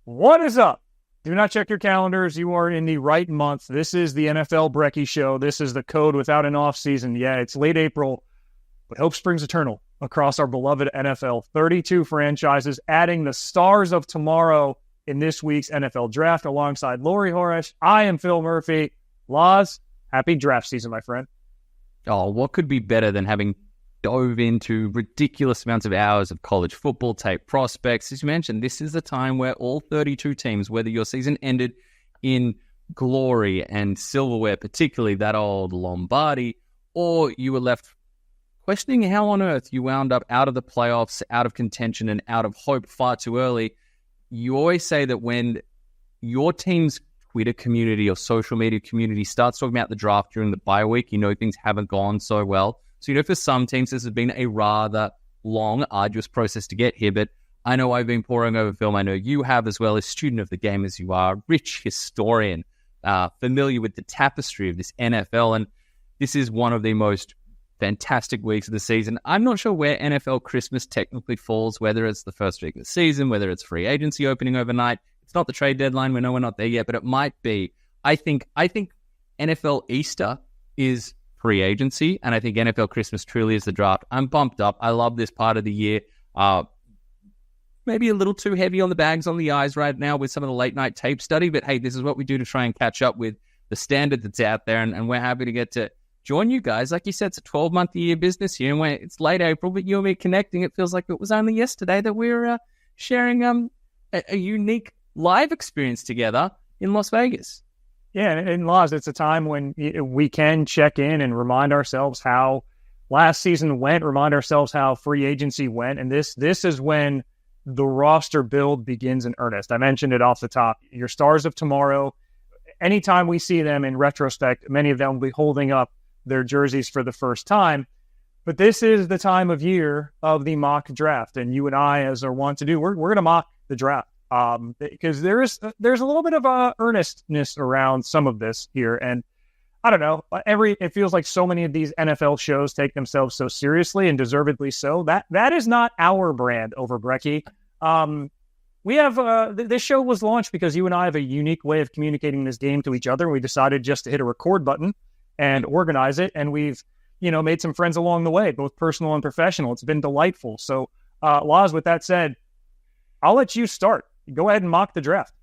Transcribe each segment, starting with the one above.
What is up? Do not check your calendars. You are in the right month. This is the NFL Brekkie Show. This is the code without an offseason. Yeah, it's late April, but hope springs eternal across our beloved NFL. 32 franchises adding the stars of tomorrow in this week's NFL draft alongside Laurie, Horesh. I am Phil Murphy. Laz, happy draft season, my friend. Oh, what could be better than having dove into ridiculous amounts of hours of college football tape, prospects? As you mentioned, this is the time where all 32 teams, whether your season ended in glory and silverware, particularly that old Lombardi, or you were left questioning how on earth you wound up out of the playoffs, out of contention, and out of hope far too early. You always say that when your team's Twitter community or social media community starts talking about the draft during the bye week, you know things haven't gone so well. So, for some teams, this has been a rather long, arduous process to get here. But I know I've been poring over film. I know you have as well, as student of the game as you are, rich historian, familiar with the tapestry of this NFL. And this is one of the most fantastic weeks of the season. I'm not sure where NFL Christmas technically falls, whether it's the first week of the season, whether it's free agency opening overnight. It's not the trade deadline. We know we're not there yet, but it might be. I think NFL Easter is free agency, and I think NFL Christmas truly is the draft. I'm pumped up. I love this part of the year. Maybe a little too heavy on the bags on the eyes right now with some of the late night tape study, but hey, this is what we do to try and catch up with the standard that's out there, and we're happy to get to join you guys. Like you said, it's a 12-month-a-year business here, and it's late April, but you and me connecting, it feels like it was only yesterday that we were sharing a unique live experience together in Las Vegas. Yeah, and Laz, it's a time when we can check in and remind ourselves how last season went, remind ourselves how free agency went, and this is when the roster build begins in earnest. I mentioned it off the top. Your stars of tomorrow, anytime we see them in retrospect, many of them will be holding up their jerseys for the first time. But this is the time of year of the mock draft, and you and I, as are wont to do, we're going to mock the draft. Because there's a little bit of earnestness around some of this here, and I don't know. It feels like so many of these NFL shows take themselves so seriously, and deservedly so. That is not our brand over Brekkie. We have this show was launched because you and I have a unique way of communicating this game to each other. And we decided just to hit a record button and organize it, and we've made some friends along the way, both personal and professional. It's been delightful. So, Laz, with that said, I'll let you start. Go ahead and mock the draft.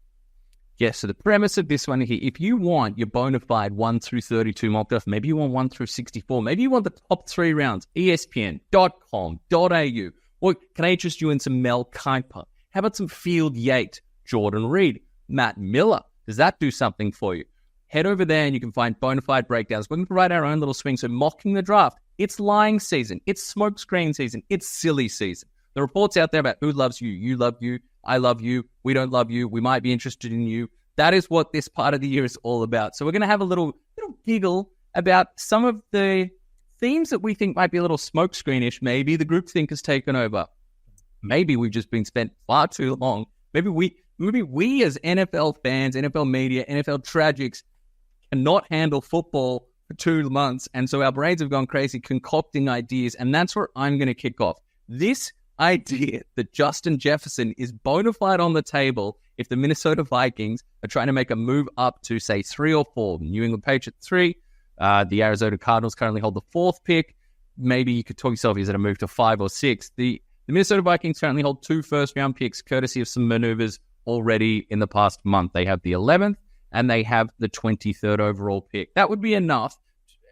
Yes, so the premise of this one here, if you want your bona fide 1 through 32 mock draft, maybe you want 1 through 64, maybe you want the top 3 rounds, ESPN.com.au, or can I interest you in some Mel Kiper? How about some Field Yates, Jordan Reed, Matt Miller? Does that do something for you? Head over there and you can find bona fide breakdowns. We're going to provide our own little swing. So mocking the draft, it's lying season, it's smokescreen season, it's silly season. The reports out there about who loves you, you love you, I love you, we don't love you, we might be interested in you. That is what this part of the year is all about. So we're going to have a little giggle about some of the themes that we think might be a little smokescreenish. Maybe the groupthink has taken over. Maybe we've just been spent far too long. Maybe we as NFL fans, NFL media, NFL tragics cannot handle football for 2 months. And so our brains have gone crazy concocting ideas. And that's where I'm going to kick off. This idea that Justin Jefferson is bona fide on the table if the Minnesota Vikings are trying to make a move up to, say, 3 or 4. New England Patriots 3. The Arizona Cardinals currently hold the 4th pick. Maybe you could talk yourself, is it a move to 5 or 6? The Minnesota Vikings currently hold 2 first-round picks, courtesy of some maneuvers already in the past month. They have the 11th and they have the 23rd overall pick. That would be enough,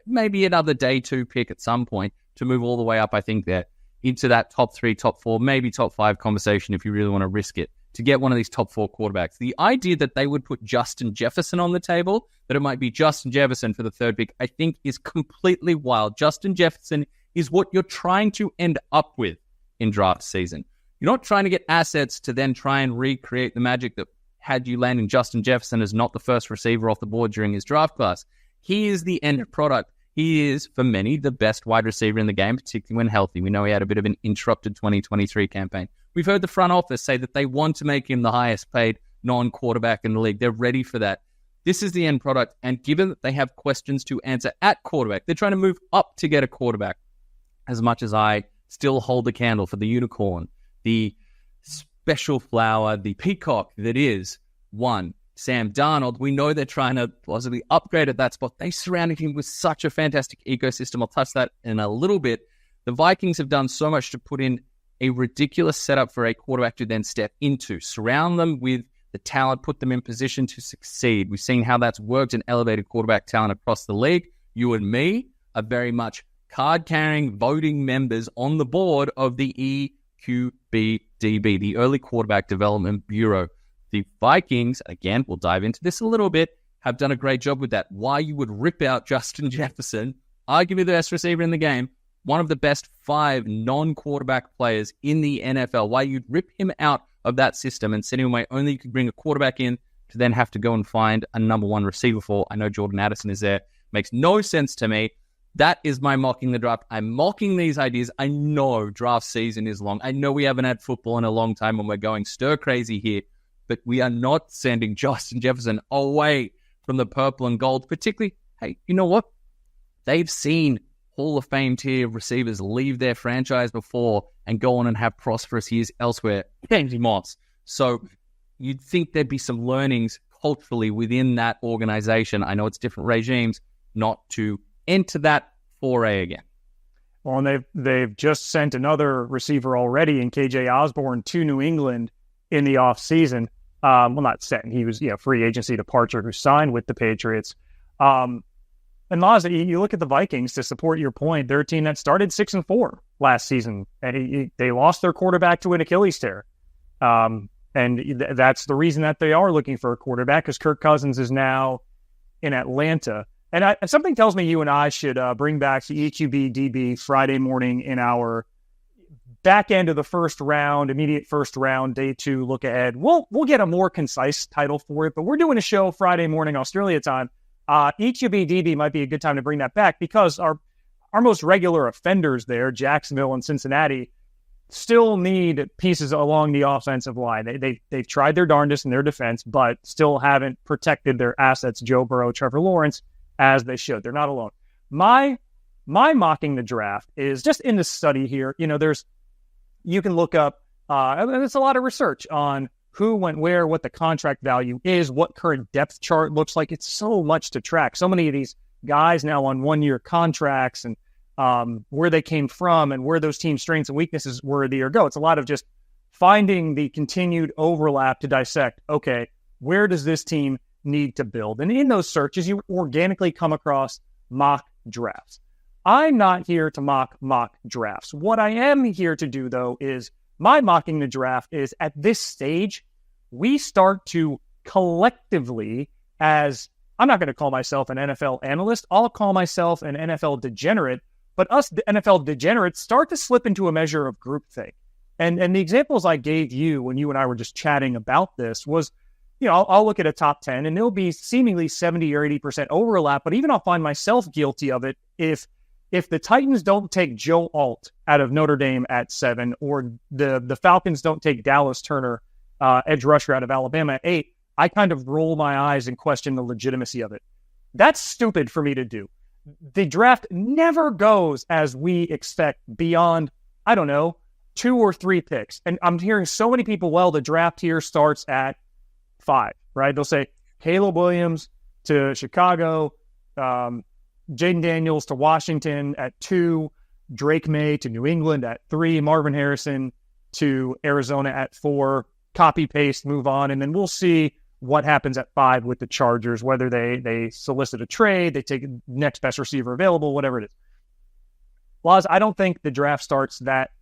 maybe another day 2 pick at some point, to move all the way up, I think, there into that top 3, top 4, maybe top 5 conversation if you really want to risk it, to get one of these top 4 quarterbacks. The idea that they would put Justin Jefferson on the table, that it might be Justin Jefferson for the 3rd pick, I think is completely wild. Justin Jefferson is what you're trying to end up with in draft season. You're not trying to get assets to then try and recreate the magic that had you landing Justin Jefferson as not the first receiver off the board during his draft class. He is the end product. He is, for many, the best wide receiver in the game, particularly when healthy. We know he had a bit of an interrupted 2023 campaign. We've heard the front office say that they want to make him the highest paid non-quarterback in the league. They're ready for that. This is the end product. And given that they have questions to answer at quarterback, they're trying to move up to get a quarterback. As much as I still hold the candle for the unicorn, the special flower, the peacock that is one, Sam Darnold. We know they're trying to possibly upgrade at that spot. They surrounded him with such a fantastic ecosystem. I'll touch that in a little bit. The Vikings have done so much to put in a ridiculous setup for a quarterback to then step into. Surround them with the talent, put them in position to succeed. We've seen how that's worked and elevated quarterback talent across the league. You and me are very much card-carrying, voting members on the board of the EQBDB, the Early Quarterback Development Bureau. The Vikings, again, we'll dive into this a little bit, have done a great job with that. Why you would rip out Justin Jefferson, arguably the best receiver in the game, one of the best 5 non-quarterback players in the NFL, why you'd rip him out of that system and send him away, only you could bring a quarterback in to then have to go and find a number 1 receiver for. I know Jordan Addison is there. Makes no sense to me. That is my mocking the draft. I'm mocking these ideas. I know draft season is long. I know we haven't had football in a long time and we're going stir crazy here, but we are not sending Justin Jefferson away from the purple and gold, particularly, hey, you know what? They've seen Hall of Fame tier receivers leave their franchise before and go on and have prosperous years elsewhere. James Moss. So you'd think there'd be some learnings culturally within that organization. I know it's different regimes, not to enter that foray again. Well, and they've just sent another receiver already in KJ Osborne to New England in the offseason. Well, not sent. He was free agency departure who signed with the Patriots. And Laz, you look at the Vikings, to support your point, they're a team that started 6-4 last season, and they lost their quarterback to an Achilles tear. And that's the reason that they are looking for a quarterback, because Kirk Cousins is now in Atlanta. And something tells me you and I should bring back the EQBDB Friday morning in our back end of the first round, immediate first round, day 2 look ahead. We'll get a more concise title for it, but we're doing a show Friday morning Australia time. EQBDB might be a good time to bring that back, because our most regular offenders there, Jacksonville and Cincinnati, still need pieces along the offensive line. They've tried their darndest in their defense, but still haven't protected their assets, Joe Burrow, Trevor Lawrence, as they should. They're not alone. My mocking the draft is just in the study here. You can look up, and it's a lot of research on who went where, what the contract value is, what current depth chart looks like. It's so much to track. So many of these guys now on 1-year contracts, and where they came from and where those team strengths and weaknesses were the year ago. It's a lot of just finding the continued overlap to dissect, okay, where does this team need to build? And in those searches, you organically come across mock drafts. I'm not here to mock drafts. What I am here to do, though, is my mocking the draft is, at this stage, we start to collectively, as I'm not going to call myself an NFL analyst, I'll call myself an NFL degenerate, but us NFL degenerates start to slip into a measure of groupthink. And the examples I gave you when you and I were just chatting about this was, I'll look at a top 10 and there'll be seemingly 70 or 80% overlap, but even I'll find myself guilty of it if the Titans don't take Joe Alt out of Notre Dame at 7, or the Falcons don't take Dallas Turner, edge rusher out of Alabama at 8, I kind of roll my eyes and question the legitimacy of it. That's stupid for me to do. The draft never goes as we expect beyond, 2 or 3 picks. And I'm hearing so many people, the draft here starts at 5, right? They'll say Caleb Williams to Chicago, Jaden Daniels to Washington at 2, Drake May to New England at 3, Marvin Harrison to Arizona at 4, copy, paste, move on. And then we'll see what happens at 5 with the Chargers, whether they solicit a trade, they take next best receiver available, whatever it is. Laz, I don't think the draft starts that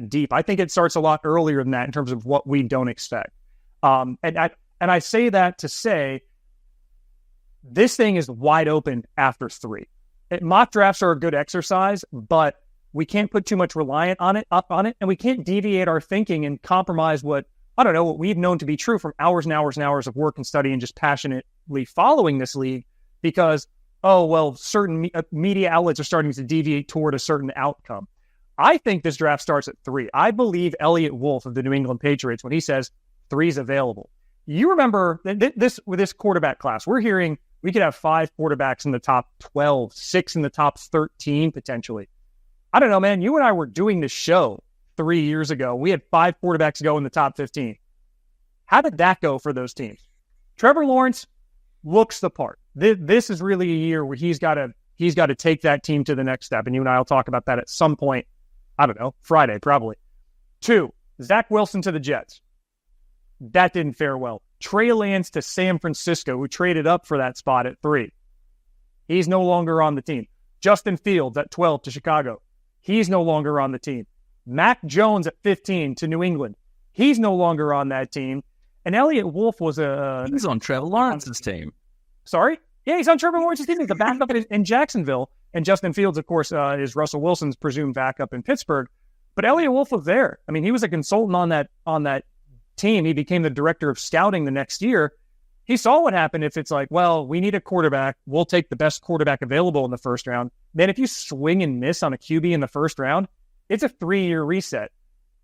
deep. I think it starts a lot earlier than that in terms of what we don't expect. And I say that to say this thing is wide open after 3. Mock drafts are a good exercise, but we can't put too much reliance on it, and we can't deviate our thinking and compromise what we've known to be true from hours and hours and hours of work and study and just passionately following this league, because, certain media outlets are starting to deviate toward a certain outcome. I think this draft starts at 3. I believe Elliott Wolf of the New England Patriots when he says 3 is available. You remember with this quarterback class, we're hearing we could have 5 quarterbacks in the top 12, 6 in the top 13 potentially. I don't know, man. You and I were doing this show 3 years ago. We had 5 quarterbacks go in the top 15. How did that go for those teams? Trevor Lawrence looks the part. This is really a year where he's got to take that team to the next step. And you and I will talk about that at some point. I don't know, Friday probably. 2, Zach Wilson to the Jets. That didn't fare well. Trey Lance to San Francisco, who traded up for that spot at 3. He's no longer on the team. Justin Fields at 12 to Chicago. He's no longer on the team. Mac Jones at 15 to New England. He's no longer on that team. And Elliott Wolf was he's on Trevor Lawrence's team. Sorry? Yeah, he's on Trevor Lawrence's team. He's the backup in Jacksonville. And Justin Fields, of course, is Russell Wilson's presumed backup in Pittsburgh. But Elliott Wolf was there. I mean, he was a consultant on that team. He became the director of scouting the next year. He saw what happened if it's like, well, we need a quarterback. We'll take the best quarterback available in the first round. Then if you swing and miss on a QB in the first round, it's a 3-year reset.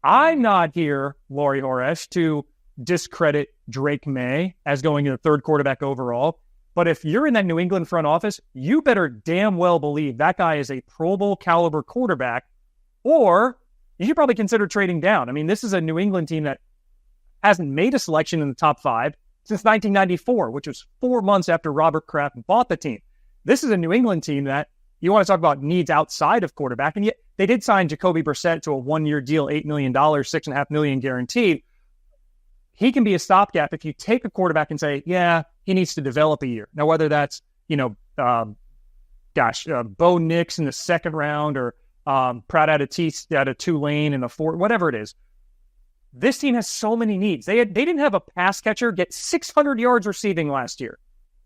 I'm not here, Laurie Horesh, to discredit Drake May as going in the 3rd quarterback overall. But if you're in that New England front office, you better damn well believe that guy is a Pro Bowl caliber quarterback, or you should probably consider trading down. I mean, this is a New England team that hasn't made a selection in the top 5 since 1994, which was 4 months after Robert Kraft bought the team. This is a New England team that you want to talk about needs outside of quarterback, and yet they did sign Jacoby Brissett to a 1-year deal, $8 million, $6.5 million guaranteed. He can be a stopgap if you take a quarterback and say, yeah, he needs to develop a year. Now, whether that's, Bo Nix in the 2nd round or Pratt out of Tulane in the 4th, whatever it is. This team has so many needs. They didn't have a pass catcher get 600 yards receiving last year.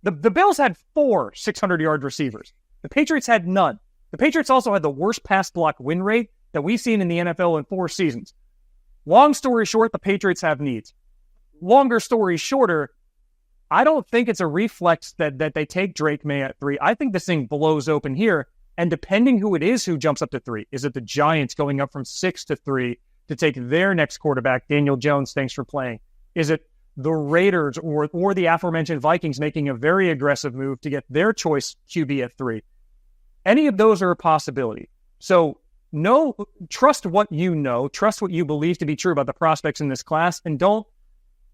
The Bills had 4 600-yard receivers. The Patriots had none. The Patriots also had the worst pass block win rate that we've seen in the NFL in 4 seasons. Long story short, the Patriots have needs. Longer story shorter, I don't think it's a reflex that they take Drake May at 3. I think this thing blows open here. And depending who it is who jumps up to 3, is it the Giants going up from 6 to 3 to take their next quarterback, Daniel Jones, thanks for playing? Is it the Raiders or the aforementioned Vikings making a very aggressive move to get their choice QB at 3? Any of those are a possibility. So trust what you know, trust what you believe to be true about the prospects in this class, and don't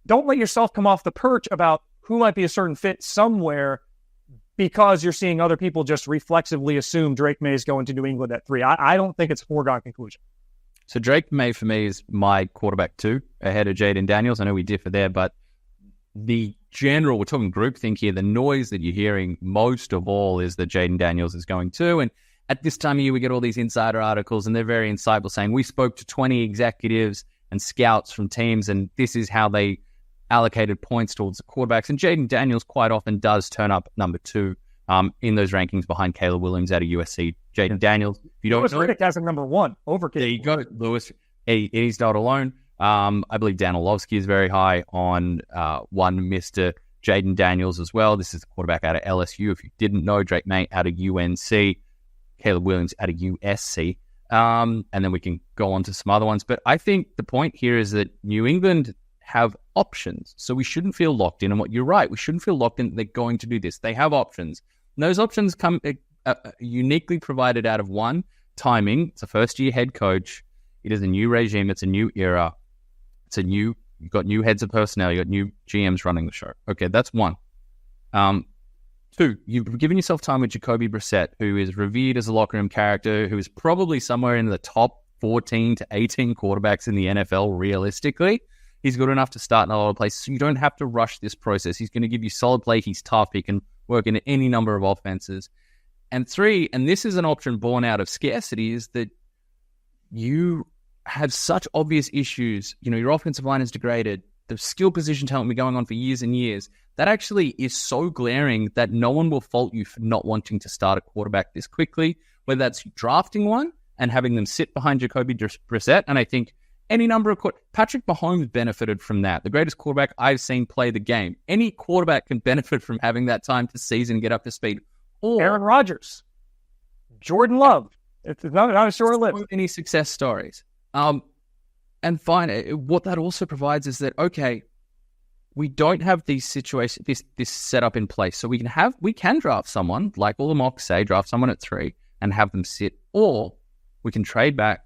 let yourself come off the perch about who might be a certain fit somewhere because you're seeing other people just reflexively assume Drake May is going to New England at 3. I don't think it's a foregone conclusion. So Drake May, for me, is my quarterback 2, ahead of Jaden Daniels. I know we differ there, but the general, we're talking groupthink here, the noise that you're hearing most of all is that Jaden Daniels is going 2. And at this time of year, we get all these insider articles, and they're very insightful, saying we spoke to 20 executives and scouts from teams, and this is how they allocated points towards the quarterbacks. And Jaden Daniels quite often does turn up number 2 in those rankings behind Caleb Williams out of USC. Jaden Daniels, if you don't Lewis know, Riddick has him number 1 over Caleb. There you go, Lewis. He's not alone. I believe Dan Orlovsky is very high on one Mr. Jaden Daniels as well. This is the quarterback out of LSU. If you didn't know, Drake May out of UNC, Caleb Williams out of USC. And then we can go on to some other ones. But I think the point here is that New England have options. So we shouldn't feel locked in. And what you're right, we shouldn't feel locked in that they're going to do this. They have options. And those options come uniquely provided out of one, timing. It's a first-year head coach. It is a new regime. It's a new era. You've got new heads of personnel. You've got new GMs running the show. Okay, that's one. 2, you've given yourself time with Jacoby Brissett, who is revered as a locker room character, who is probably somewhere in the top 14 to 18 quarterbacks in the NFL realistically. He's good enough to start in a lot of places, so you don't have to rush this process. He's going to give you solid play. He's tough. He can work in any number of offenses. And 3, and this is an option born out of scarcity, is that you have such obvious issues. You know, your offensive line is degraded. The skill position talent been going on for years and years. That actually is so glaring that no one will fault you for not wanting to start a quarterback this quickly, whether that's drafting one and having them sit behind Jacoby Brissett. And I think any number of Patrick Mahomes benefited from that. The greatest quarterback I've seen play the game. Any quarterback can benefit from having that time to season, get up to speed. Or Aaron Rodgers, Jordan Love. It's not a short list. So many success stories. And fine, what that also provides is that, okay, we don't have these situations, this setup in place. So we can draft someone, like all the mocks say, draft someone at 3 and have them sit, or we can trade back,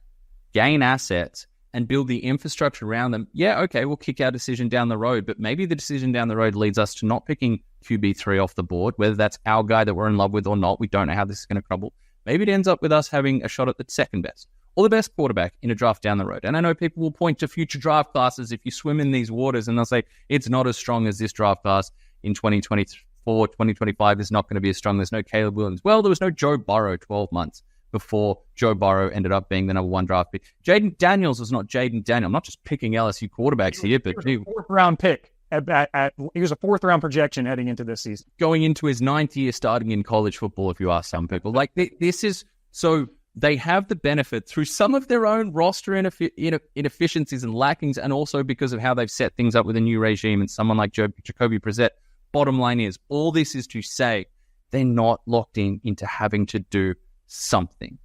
gain assets, and build the infrastructure around them, yeah, okay, we'll kick our decision down the road, but maybe the decision down the road leads us to not picking QB3 off the board, whether that's our guy that we're in love with or not. We don't know how this is going to crumble. Maybe it ends up with us having a shot at the second best or the best quarterback in a draft down the road. And I know people will point to future draft classes if you swim in these waters, and they'll say it's not as strong as this draft class in 2024, 2025 is not going to be as strong. There's no Caleb Williams. Well, there was no Joe Burrow 12 months before Joe Burrow ended up being the number one draft pick. Jaden Daniels was not Jaden Daniels. I'm not just picking LSU quarterbacks here, but he was a fourth-round pick. He was a fourth-round projection heading into this season. Going into his ninth year starting in college football, if you ask some people. Like, this is... So they have the benefit through some of their own roster inefficiencies and lackings, and also because of how they've set things up with a new regime and someone like Jacoby Brissett. Bottom line is, all this is to say they're not locked into having to do something.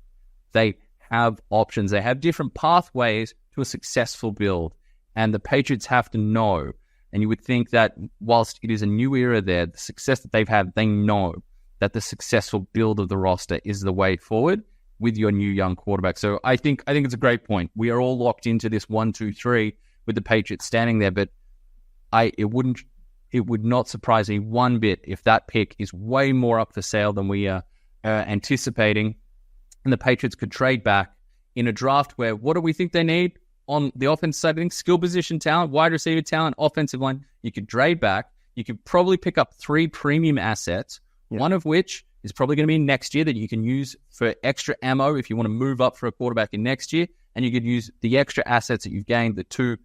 They have options. They have different pathways to a successful build. And the Patriots have to know, and you would think that whilst it is a new era there, the success that they've had, they know that the successful build of the roster is the way forward with your new young quarterback. So I think it's a great point. We are all locked into this 1, 2, 3 with the Patriots standing there, but it would not surprise me one bit if that pick is way more up for sale than we are anticipating, and the Patriots could trade back in a draft where, what do we think they need on the offense side of things? Skill position talent, wide receiver talent, offensive line. You could trade back. You could probably pick up 3 premium assets, one of which is probably going to be next year that you can use for extra ammo if you want to move up for a quarterback in next year, and you could use the extra assets that you've gained, the 2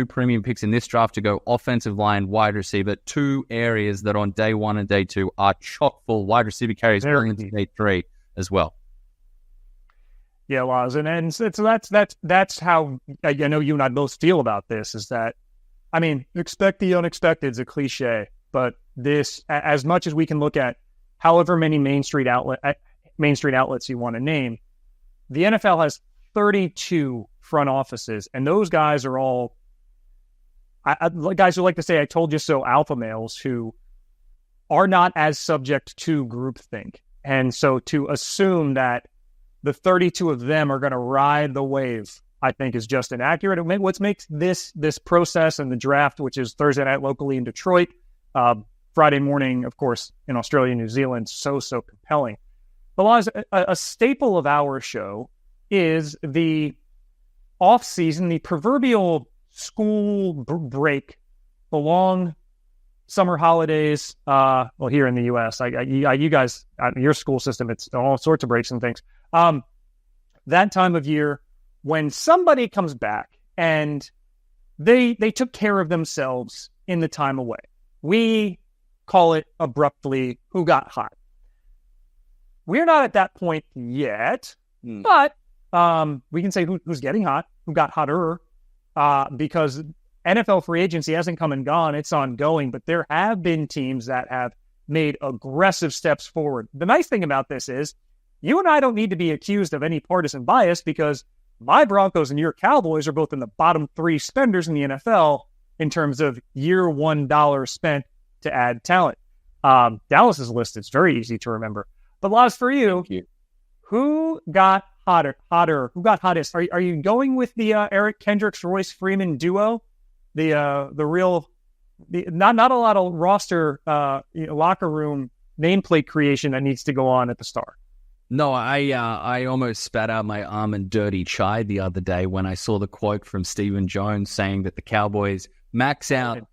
premium picks in this draft to go offensive line, wide receiver, 2 areas that on day 1 and day 2 are chock full wide receiver carries going into day 3 as well. Yeah, Laz, and so that's how I know you and I both feel about this. Is that, I mean, expect the unexpected is a cliche, but this, as much as we can look at however many Main Street outlets you want to name, the NFL has 32 front offices, and those guys are all guys who like to say "I told you so" alpha males who are not as subject to groupthink, and so to assume that the 32 of them are going to ride the wave, I think, is just inaccurate. What makes this process and the draft, which is Thursday night locally in Detroit, Friday morning, of course, in Australia and New Zealand, so compelling. But a staple of our show is the off-season, the proverbial school break, the long summer holidays. Well, here in the U.S., you guys, your school system, it's all sorts of breaks and things. That time of year when somebody comes back and they took care of themselves in the time away. We call it abruptly who got hot. We're not at that point yet, but we can say who's getting hot, who got hotter, because NFL free agency hasn't come and gone. It's ongoing, but there have been teams that have made aggressive steps forward. The nice thing about this is you and I don't need to be accused of any partisan bias because my Broncos and your Cowboys are both in the bottom 3 spenders in the NFL in terms of year $1 spent to add talent. Dallas's list is very easy to remember. But Laz, for you, who got hotter? Who got hottest? Are you going with the Eric Kendricks, Royce Freeman duo? The not a lot of roster locker room nameplate creation that needs to go on at the start. No, I almost spat out my almond dirty chai the other day when I saw the quote from Stephen Jones saying that the Cowboys max out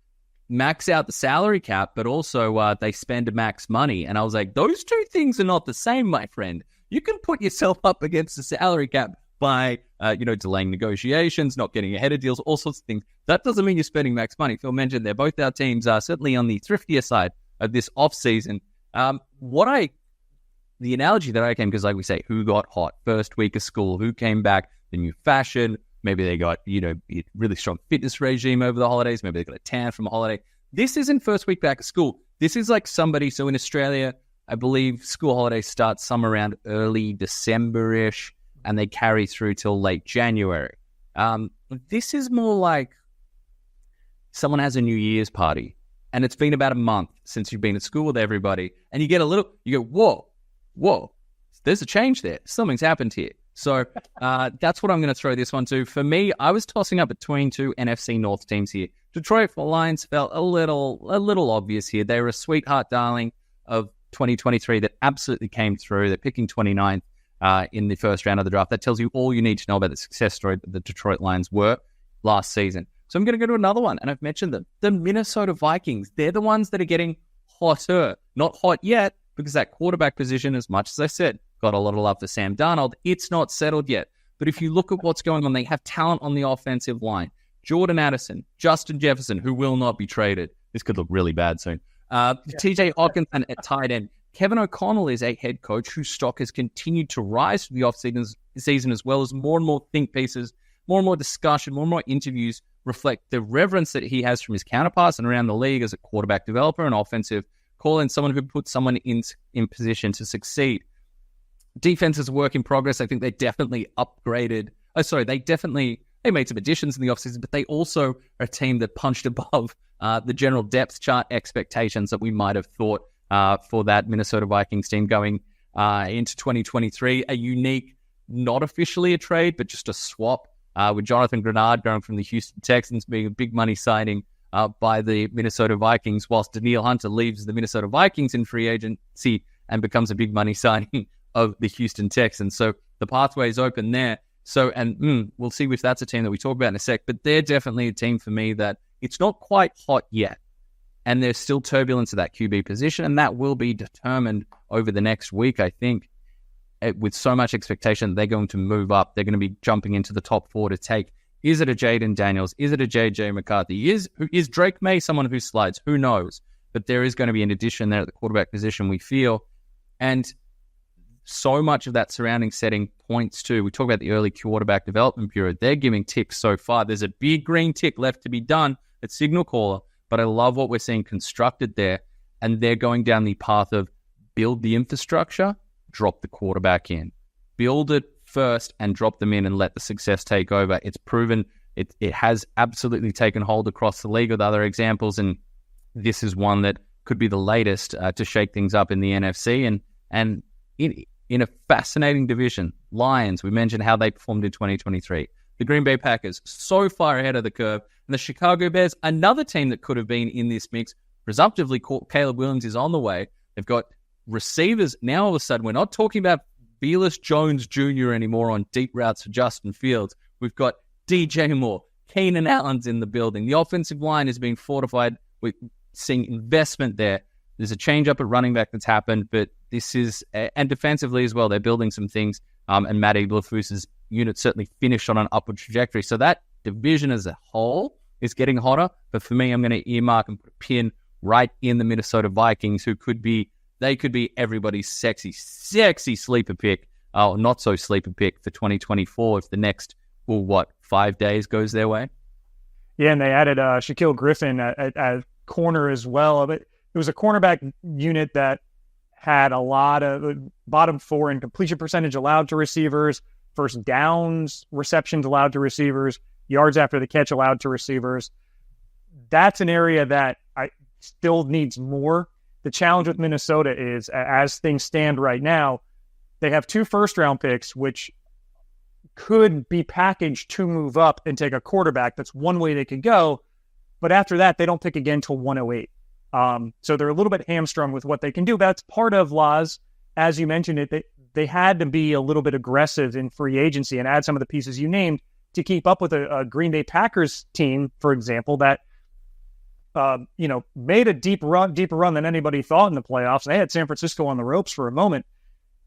the salary cap, but also they spend max money. And I was like, those two things are not the same, my friend. You can put yourself up against the salary cap by delaying negotiations, not getting ahead of deals, all sorts of things. That doesn't mean you're spending max money. Phil mentioned there, both our teams are certainly on the thriftier side of this offseason. The analogy that I came, because like we say, who got hot first week of school, who came back, the new fashion, maybe they got, really strong fitness regime over the holidays, maybe they got a tan from a holiday. This isn't first week back at school. This is like somebody, so in Australia, I believe school holidays start somewhere around early December-ish, and they carry through till late January. This is more like someone has a New Year's party, and it's been about a month since you've been at school with everybody, and you go, whoa, there's a change there. Something's happened here. So that's what I'm going to throw this one to. For me, I was tossing up between two NFC North teams here. Detroit Lions felt a little obvious here. They were a sweetheart darling of 2023 that absolutely came through. They're picking 29th in the first round of the draft. That tells you all you need to know about the success story that the Detroit Lions were last season. So I'm going to go to another one, and I've mentioned them. The Minnesota Vikings. They're the ones that are getting hotter. Not hot yet, because that quarterback position, as much as I said, got a lot of love for Sam Darnold. It's not settled yet. But if you look at what's going on, they have talent on the offensive line. Jordan Addison, Justin Jefferson, who will not be traded. This could look really bad soon. TJ Hawkinson at tight end. Kevin O'Connell is a head coach whose stock has continued to rise through the offseason, as well as more and more think pieces, more and more discussion, more and more interviews reflect the reverence that he has from his counterparts and around the league as a quarterback developer and offensive call in, someone who puts someone in position to succeed. Defense is a work in progress. I think they definitely upgraded. They made some additions in the offseason, but they also are a team that punched above the general depth chart expectations that we might have thought for that Minnesota Vikings team going into 2023. A unique, not officially a trade, but just a swap with Jonathan Grenard going from the Houston Texans, being a big money signing by the Minnesota Vikings, whilst Danielle Hunter leaves the Minnesota Vikings in free agency and becomes a big money signing of the Houston Texans. So the pathway is open there. So, and we'll see if that's a team that we talk about in a sec, but they're definitely a team for me that it's not quite hot yet. And there's still turbulence at that QB position, and that will be determined over the next week, I think, with so much expectation that they're going to move up. They're going to be jumping into the top 4 to take. Is it a Jaden Daniels? Is it a JJ McCarthy? Is Drake May someone who slides? Who knows? But there is going to be an addition there at the quarterback position, we feel. And so much of that surrounding setting points to, we talk about the early quarterback development bureau. They're giving ticks so far. There's a big green tick left to be done at Signal Caller, but I love what we're seeing constructed there. And they're going down the path of build the infrastructure, drop the quarterback in. Build it first and drop them in and let the success take over. It's proven it has absolutely taken hold across the league with other examples, and this is one that could be the latest to shake things up in the NFC. And in a fascinating division, Lions, we mentioned how they performed in 2023. The Green Bay Packers, so far ahead of the curve. And the Chicago Bears, another team that could have been in this mix. Presumptively, Caleb Williams is on the way. They've got receivers. Now, all of a sudden, we're not talking about Velus Jones Jr. anymore on deep routes for Justin Fields. We've got DJ Moore. Keenan Allen's in the building. The offensive line is being fortified. We're seeing investment there. There's a change up at running back that's happened, but this is, and defensively as well, they're building some things. And Matt Eberflus's unit certainly finished on an upward trajectory. So that division as a whole is getting hotter. But for me, I'm going to earmark and put a pin right in the Minnesota Vikings, who could be everybody's sexy sleeper pick, or not so sleeper pick for 2024 if the next, 5 days goes their way. Yeah, and they added Shaquille Griffin at corner as well. But it was a cornerback unit that had a lot of bottom 4 in completion percentage allowed to receivers, first downs receptions allowed to receivers, yards after the catch allowed to receivers. That's an area that I still needs more. The challenge with Minnesota is, as things stand right now, they have 2 first-round picks, which could be packaged to move up and take a quarterback. That's one way they could go. But after that, they don't pick again till 108. So they're a little bit hamstrung with what they can do. That's part of Laz, as you mentioned it. They had to be a little bit aggressive in free agency and add some of the pieces you named to keep up with a Green Bay Packers team, for example, that made a deeper run than anybody thought in the playoffs. They had San Francisco on the ropes for a moment,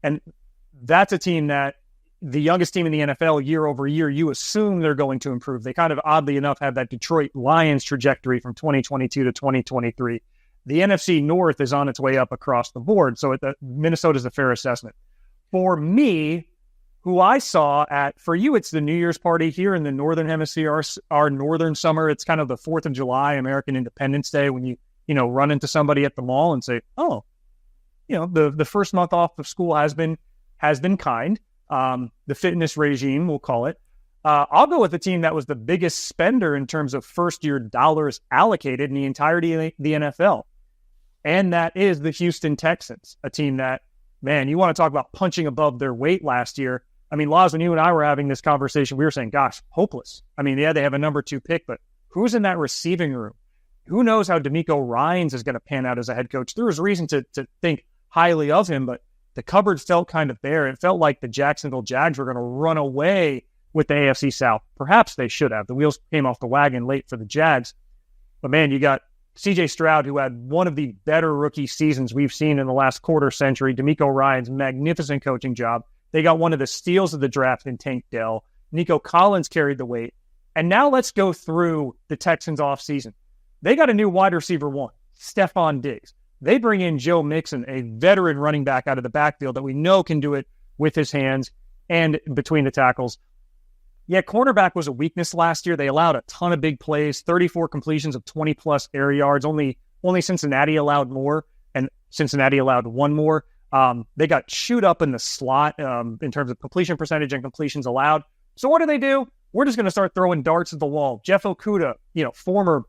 and that's a team that the youngest team in the NFL year over year, you assume they're going to improve. They kind of oddly enough have that Detroit Lions trajectory from 2022 to 2023. The NFC North is on its way up across the board, so Minnesota is a fair assessment. For me, who I saw for you, it's the New Year's party here in the Northern Hemisphere, our northern summer. It's kind of the 4th of July, American Independence Day, when you run into somebody at the mall and say, oh, the first month off of school has been kind. The fitness regime, we'll call it. I'll go with the team that was the biggest spender in terms of first-year dollars allocated in the entirety of the NFL. And that is the Houston Texans, a team that, man, you want to talk about punching above their weight last year. I mean, Laz, when you and I were having this conversation, we were saying, gosh, hopeless. I mean, yeah, they have a number 2 pick, but who's in that receiving room? Who knows how D'Amico Ryans is going to pan out as a head coach? There was reason to think highly of him, but the cupboard felt kind of bare. It felt like the Jacksonville Jags were going to run away with the AFC South. Perhaps they should have. The wheels came off the wagon late for the Jags. But man, you got C.J. Stroud, who had one of the better rookie seasons we've seen in the last quarter century. D'Amico Ryans, magnificent coaching job. They got one of the steals of the draft in Tank Dell. Nico Collins carried the weight. And now let's go through the Texans offseason. They got a new wide receiver 1, Stephon Diggs. They bring in Joe Mixon, a veteran running back out of the backfield that we know can do it with his hands and between the tackles. Yeah, cornerback was a weakness last year. They allowed a ton of big plays, 34 completions of 20-plus air yards. Only Cincinnati allowed more, and Cincinnati allowed 1 more. They got chewed up in the slot in terms of completion percentage and completions allowed. So what do? We're just going to start throwing darts at the wall. Jeff Okudah, former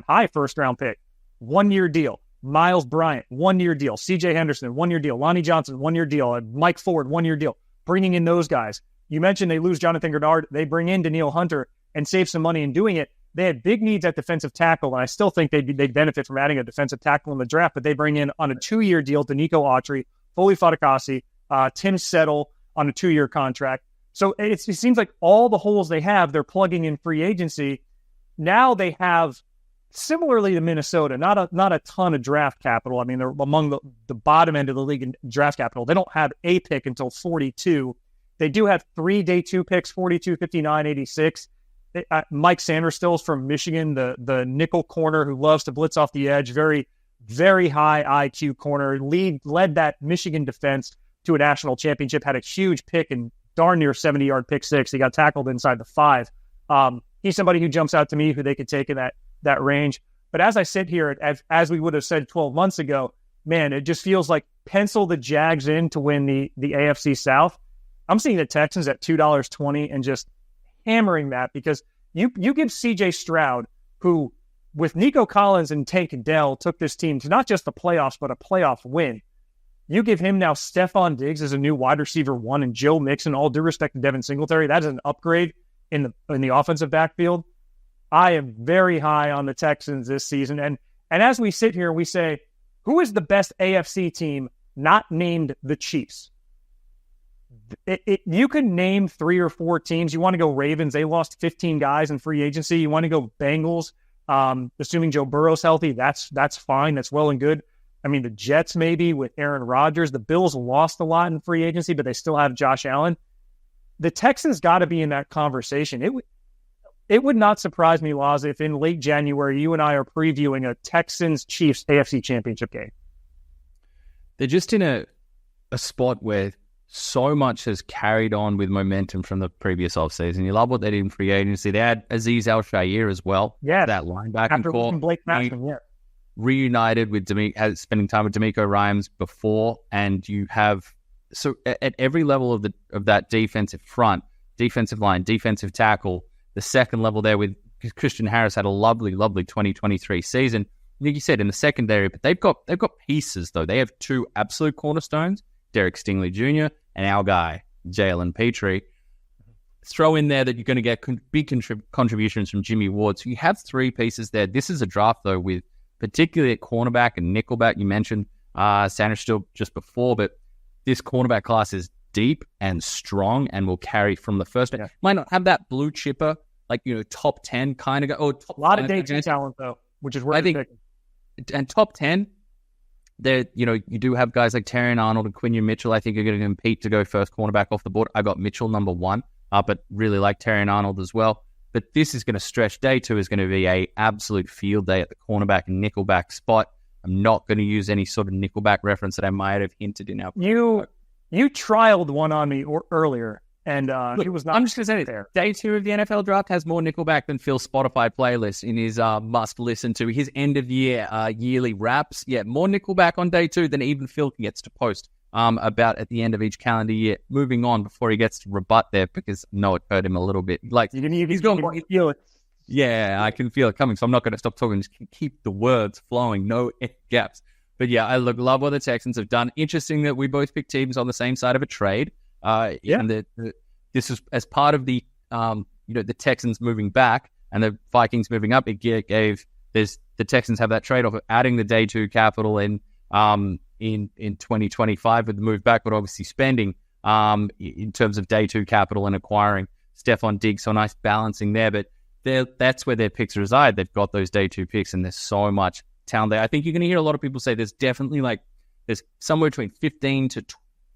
high first-round pick, 1-year deal. Miles Bryant, 1-year deal. C.J. Henderson, 1-year deal. Lonnie Johnson, 1-year deal. Mike Ford, 1-year deal. Bringing in those guys. You mentioned they lose Jonathan Grenard. They bring in Danielle Hunter and save some money in doing it. They had big needs at defensive tackle, and I still think they'd benefit from adding a defensive tackle in the draft, but they bring in on a 2-year deal Danico Autry, Foley Fatukasi, Tim Settle on a 2-year contract. So it seems like all the holes they have, they're plugging in free agency. Now they have, similarly to Minnesota, not a ton of draft capital. I mean, they're among the bottom end of the league in draft capital. They don't have a pick until 42. They do have 3 day 2 picks, 42, 59, 86. Mike Sanderstills from Michigan, the nickel corner who loves to blitz off the edge, very, very high IQ corner, led that Michigan defense to a national championship, had a huge pick and darn near 70-yard pick 6. He got tackled inside the 5. He's somebody who jumps out to me who they could take in that range. But as I sit here, as we would have said 12 months ago, man, it just feels like pencil the Jags in to win the AFC South. I'm seeing the Texans at $2.20 and just hammering that because you give C.J. Stroud, who with Nico Collins and Tank Dell took this team to not just the playoffs, but a playoff win. You give him now Stephon Diggs as a new wide receiver 1 and Joe Mixon, all due respect to Devin Singletary. That is an upgrade in the offensive backfield. I am very high on the Texans this season. And as we sit here, we say, who is the best AFC team not named the Chiefs? You can name 3 or 4 teams. You want to go Ravens. They lost 15 guys in free agency. You want to go Bengals. Assuming Joe Burrow's healthy, that's fine. That's well and good. I mean, the Jets maybe with Aaron Rodgers. The Bills lost a lot in free agency, but they still have Josh Allen. The Texans got to be in that conversation. It would not surprise me, Laz, if in late January you and I are previewing a Texans-Chiefs AFC Championship game. They're just in a spot where so much has carried on with momentum from the previous offseason. You love what they did in free agency. They had Azeez Al-Shaair as well. Yeah, that linebacking core. Blake Matson, yeah. Reunited with spending time with D'Amico Ryans before, and you have at every level of that defensive front, defensive line, defensive tackle, the second level there with Christian Harris had a lovely 2023 season. Like you said, in the secondary, but they've got pieces though. They have 2 absolute cornerstones, Derek Stingley Jr. and our guy Jalen Petrie. Throw in there that you're going to get big contributions from Jimmy Ward. So you have 3 pieces there. This is a draft though with particularly at cornerback and nickelback. You mentioned Sanders still just before, but this cornerback class is deep and strong and will carry from the first. Yeah. Might not have that blue chipper, like, top 10 kind of go. A lot of day 2 talent though, which is where I think. And top 10, there, you do have guys like Terrion Arnold and Quinion Mitchell. I think are going to compete to go first cornerback off the board. I got Mitchell number 1, but really like Terrion Arnold as well. But this is going to stretch. Day 2 is going to be a absolute field day at the cornerback and nickelback spot. I'm not going to use any sort of nickelback reference that I might have hinted in our. You trialed one on me earlier, and it was not. I'm just going to say there. Day 2 of the NFL draft has more nickelback than Phil's Spotify playlist in his must listen to his end of year yearly wraps. Yeah, more nickelback on day 2 than even Phil gets to post about at the end of each calendar year. Moving on before he gets to rebut there, because no, it hurt him a little bit. Like he's going. Feel it. Yeah, I can feel it coming, so I'm not going to stop talking. Just keep the words flowing, no gaps. But yeah, I love what the Texans have done. Interesting that we both picked teams on the same side of a trade. And this is as part of the the Texans moving back and the Vikings moving up. It gave the Texans have that trade off of adding the day two capital in 2025 with the move back, but obviously spending in terms of day two capital and acquiring Stephon Diggs. So nice balancing there, but that's where their picks reside. They've got those day two picks, and there's so much talent there. I think you're going to hear a lot of people say there's definitely there's somewhere between 15 to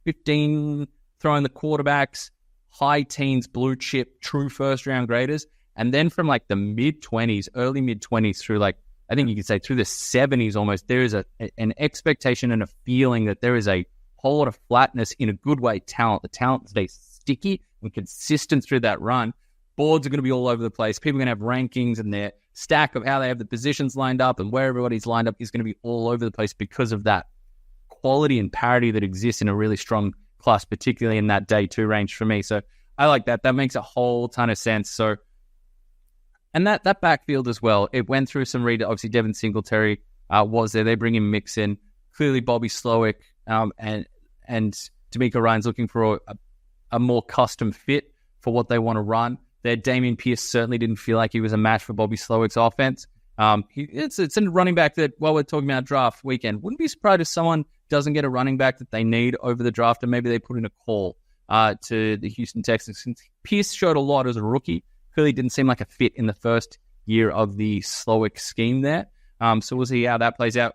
15 throwing the quarterbacks, high teens, blue chip, true first round graders. And then from the mid-20s, early mid-20s through I think you could say through the 70s almost, there is an expectation and a feeling that there is a whole lot of flatness in a good way talent. The talent stays sticky and consistent through that run. Boards are going to be all over the place. People are going to have rankings, and their stack of how they have the positions lined up and where everybody's lined up is going to be all over the place because of that quality and parity that exists in a really strong class, particularly in that day two range for me. So I like that. That makes a whole ton of sense. So, and that backfield as well, it went through some read. Obviously, Devin Singletary was there. They bring in Mixon. Clearly, Bobby Slowick and D'Amico Ryan's looking for a more custom fit for what they want to run. There, Damian Pierce certainly didn't feel like he was a match for Bobby Slowick's offense. It's a running back that, while we're talking about draft weekend, wouldn't be surprised if someone doesn't get a running back that they need over the draft, and maybe they put in a call to the Houston Texans. Since Pierce showed a lot as a rookie, clearly didn't seem like a fit in the first year of the Slowick scheme there. So we'll see how that plays out.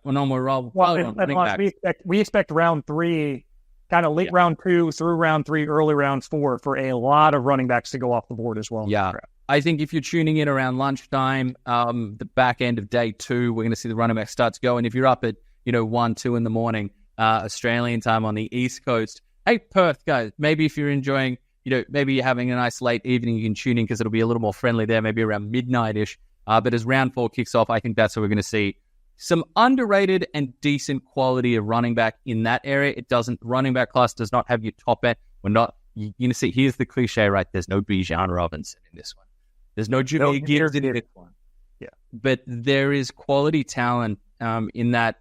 We expect round 3, kind of late round 2 through round 3, early round 4 for a lot of running backs to go off the board as well. Yeah. I think if you're tuning in around lunchtime, the back end of day 2, we're going to see the running back start to go. And if you're up at 1, 2 in the morning, Australian time on the East Coast, hey, Perth guys, maybe if you're enjoying, maybe you're having a nice late evening, you can tune in because it'll be a little more friendly there, maybe around midnight-ish. But as round 4 kicks off, I think that's where we're going to see some underrated and decent quality of running back in that area. Running back class does not have your top end. You're going to see, here's the cliche, right? There's no Bijan Robinson in this one. There's no Jameer Gibbs in this one. Yeah. But there is quality talent in that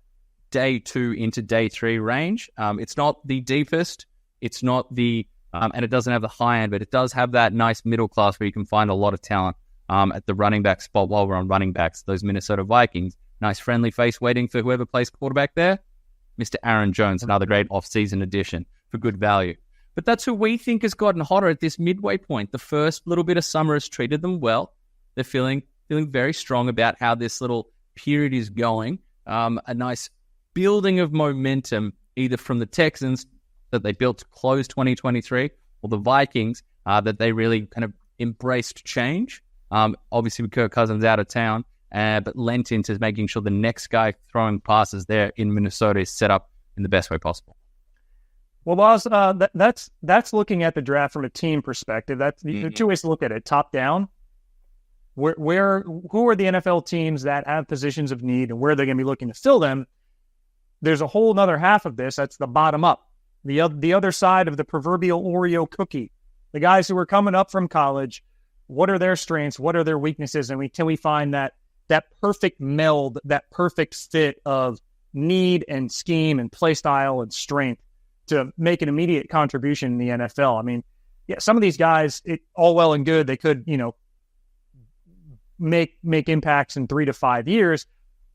day 2 into day 3 range. It's not the deepest. It's not the, and it doesn't have the high end, but it does have that nice middle class where you can find a lot of talent at the running back spot. While we're on running backs, those Minnesota Vikings, nice friendly face waiting for whoever plays quarterback there. Mr. Aaron Jones, another great off-season addition for good value. But that's who we think has gotten hotter at this midway point. The first little bit of summer has treated them well. They're feeling very strong about how this little period is going. A nice building of momentum, either from the Texans that they built to close 2023, or the Vikings that they really kind of embraced change. Obviously, with Kirk Cousins out of town, but lent into making sure the next guy throwing passes there in Minnesota is set up in the best way possible. Well, Boz, that's looking at the draft from a team perspective. That's the 2 ways to look at it: top down. Who are the NFL teams that have positions of need, and where they're going to be looking to fill them? There's a whole other half of this. That's the bottom up, the other side of the proverbial Oreo cookie. The guys who are coming up from college. What are their strengths? What are their weaknesses? And can we find that perfect meld, that perfect fit of need and scheme and play style and strength to make an immediate contribution in the NFL? I mean, yeah, some of these guys, all well and good, they could, make impacts in 3 to 5 years,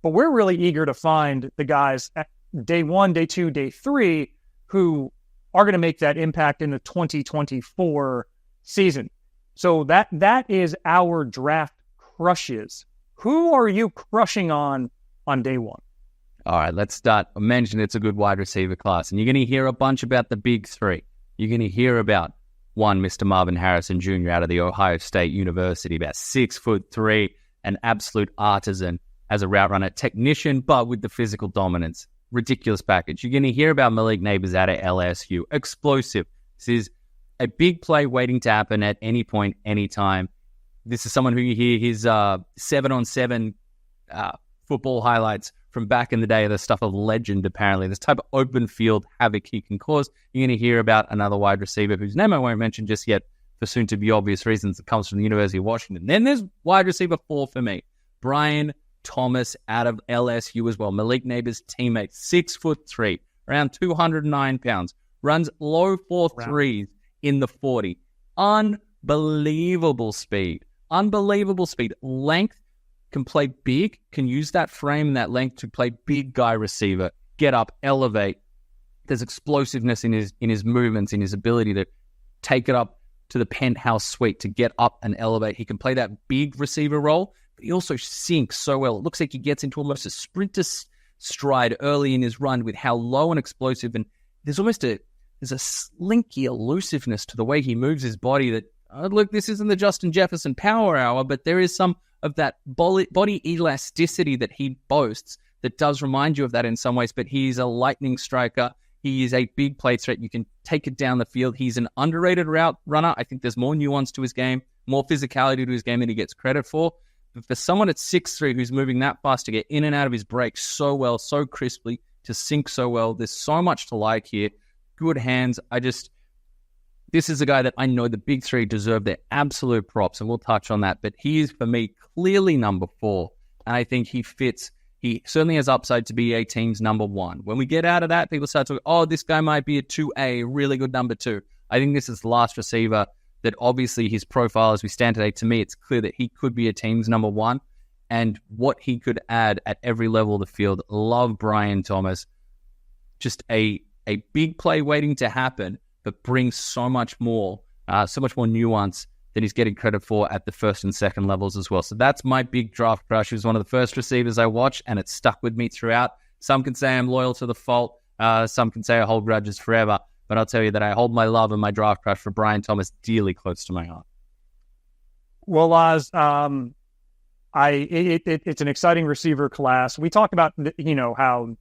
but we're really eager to find the guys at day 1, day 2, day 3 who are going to make that impact in the 2024 season. So that is our draft crushes. Who are you crushing on day 1? All right, let's start. I mentioned it's a good wide receiver class, and you're going to hear a bunch about the big 3. You're going to hear about one, Mr. Marvin Harrison Jr. out of the Ohio State University, about 6'3", an absolute artisan as a route runner, technician, but with the physical dominance. Ridiculous package. You're going to hear about Malik Nabers out of LSU, explosive. This is a big play waiting to happen at any point, anytime. This is someone who you hear his 7-on-7 football highlights from back in the day, the stuff of legend, apparently. This type of open field havoc he can cause. You're going to hear about another wide receiver whose name I won't mention just yet for soon to be obvious reasons. It comes from the University of Washington. Then there's wide receiver 4 for me, Brian Thomas out of LSU as well. Malik Nabers' teammate, 6'3", around 209 pounds, runs low 4.3s in the 40. Unbelievable speed. Length, can play big, can use that frame and that length to play big guy receiver, get up, elevate. There's explosiveness in his movements, in his ability to take it up to the penthouse suite, to get up and elevate. He can play that big receiver role, but he also sinks so well. It looks like he gets into almost a sprinter stride early in his run with how low and explosive, and there's a slinky elusiveness to the way he moves his body that, look, this isn't the Justin Jefferson power hour, but there is some of that body elasticity that he boasts that does remind you of that in some ways, but he's a lightning striker. He is a big play threat. You can take it down the field. He's an underrated route runner. I think there's more nuance to his game, more physicality to his game than he gets credit for. But for someone at 6'3", who's moving that fast to get in and out of his breaks so well, so crisply, to sink so well, there's so much to like here. Good hands. This is a guy that I know the big three deserve their absolute props, and we'll touch on that. But he is, for me, clearly number 4. And I think he fits. He certainly has upside to be a team's number 1. When we get out of that, people start talking, this guy might be a 2A, really good number 2. I think this is the last receiver that obviously his profile as we stand today, to me, it's clear that he could be a team's number 1. And what he could add at every level of the field, love Brian Thomas. Just a big play waiting to happen, but brings so much more nuance than he's getting credit for at the first and second levels as well. So that's my big draft crush. He was one of the first receivers I watched, and it stuck with me throughout. Some can say I'm loyal to the fault. Some can say I hold grudges forever. But I'll tell you that I hold my love and my draft crush for Brian Thomas dearly close to my heart. Well, Laz, it's an exciting receiver class. We talk about, how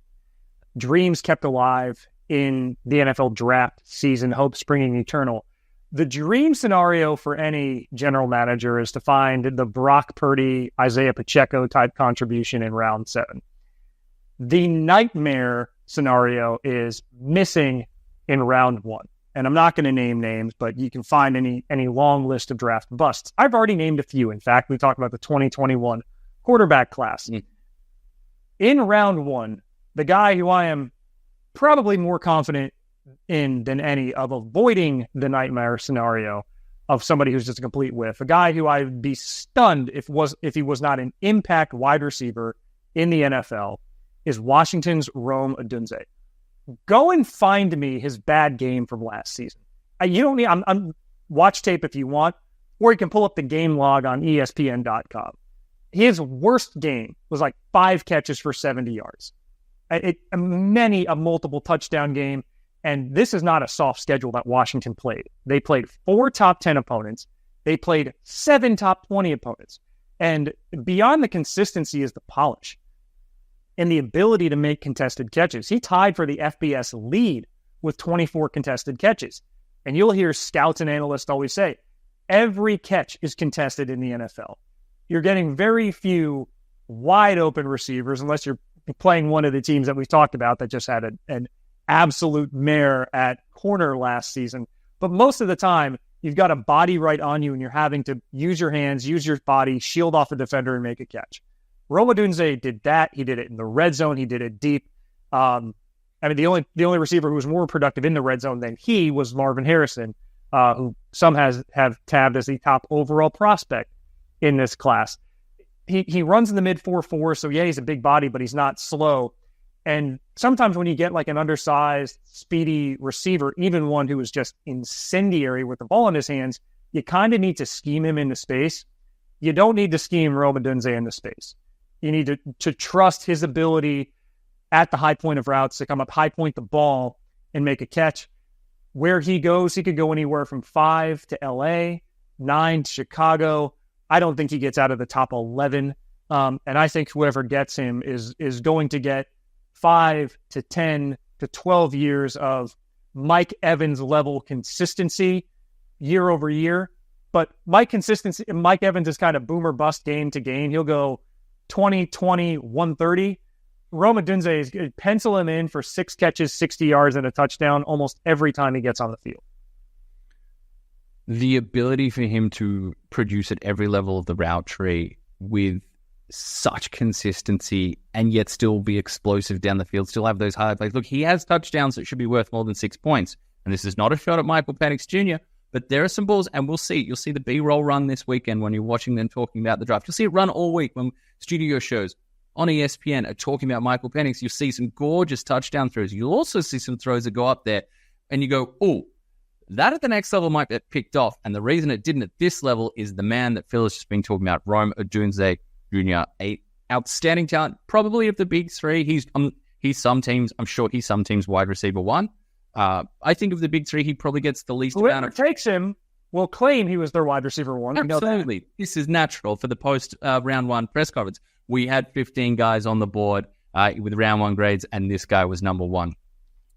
dreams kept alive in the NFL draft season, hope springing eternal. The dream scenario for any general manager is to find the Brock Purdy, Isaiah Pacheco type contribution in round 7. The nightmare scenario is missing in round 1. And I'm not going to name names, but you can find any long list of draft busts. I've already named a few. In fact, we talked about the 2021 quarterback class. In round 1, the guy who I am probably more confident in than any of avoiding the nightmare scenario of somebody who's just a complete whiff, a guy who I'd be stunned if he was not an impact wide receiver in the NFL, is Washington's Rome Odunze. Go and find me his bad game from last season. You don't need, I'm watch tape if you want, or you can pull up the game log on ESPN.com. His worst game was like 5 catches for 70 yards. A multiple touchdown game. And this is not a soft schedule that Washington played. They played 4 top 10 opponents. They played 7 top 20 opponents. And beyond the consistency is the polish and the ability to make contested catches. He tied for the FBS lead with 24 contested catches. And you'll hear scouts and analysts always say, every catch is contested in the NFL. You're getting very few wide open receivers unless you're playing one of the teams that we've talked about that just had an absolute mare at corner last season. But most of the time, you've got a body right on you and you're having to use your hands, use your body, shield off a defender and make a catch. Rome Odunze did that. He did it in the red zone. He did it deep. The only receiver who was more productive in the red zone than he was Marvin Harrison, who some have tabbed as the top overall prospect in this class. He runs in the mid 4.4, so yeah, he's a big body, but he's not slow. And sometimes when you get like an undersized, speedy receiver, even one who is just incendiary with the ball in his hands, you kind of need to scheme him into space. You don't need to scheme Rome Odunze into space. You need to trust his ability at the high point of routes to come up, high point the ball, and make a catch. Where he goes, he could go anywhere from 5 to LA, 9 to Chicago. I don't think he gets out of the top 11. And I think whoever gets him is going to get 5 to 10 to 12 years of Mike Evans level consistency year over year. But Mike Evans is kind of boomer bust game to game. He'll go 20, 130. Rome Odunze is pencil him in for 6 catches, 60 yards, and a touchdown almost every time he gets on the field. The ability for him to produce at every level of the route tree with such consistency and yet still be explosive down the field, still have those hard plays. Look, he has touchdowns that should be worth more than 6 points. And this is not a shot at Michael Penix Jr., But there are some balls, and we'll see. You'll see the B-roll run this weekend when you're watching them talking about the draft. You'll see it run all week when studio shows on ESPN are talking about Michael Penix. You'll see some gorgeous touchdown throws. You'll also see some throws that go up there, and you go, oh, that at the next level might get picked off. And the reason it didn't at this level is the man that Phil has just been talking about, Rome Odunze Jr., a outstanding talent, probably of the big three. He's some teams, I'm sure he's some teams wide receiver one. I think of the big three, he probably gets the least amount of... takes him will claim he was their wide receiver one. Absolutely. This is natural for the post round one press conference. We had 15 guys on the board with round one grades, and this guy was number one.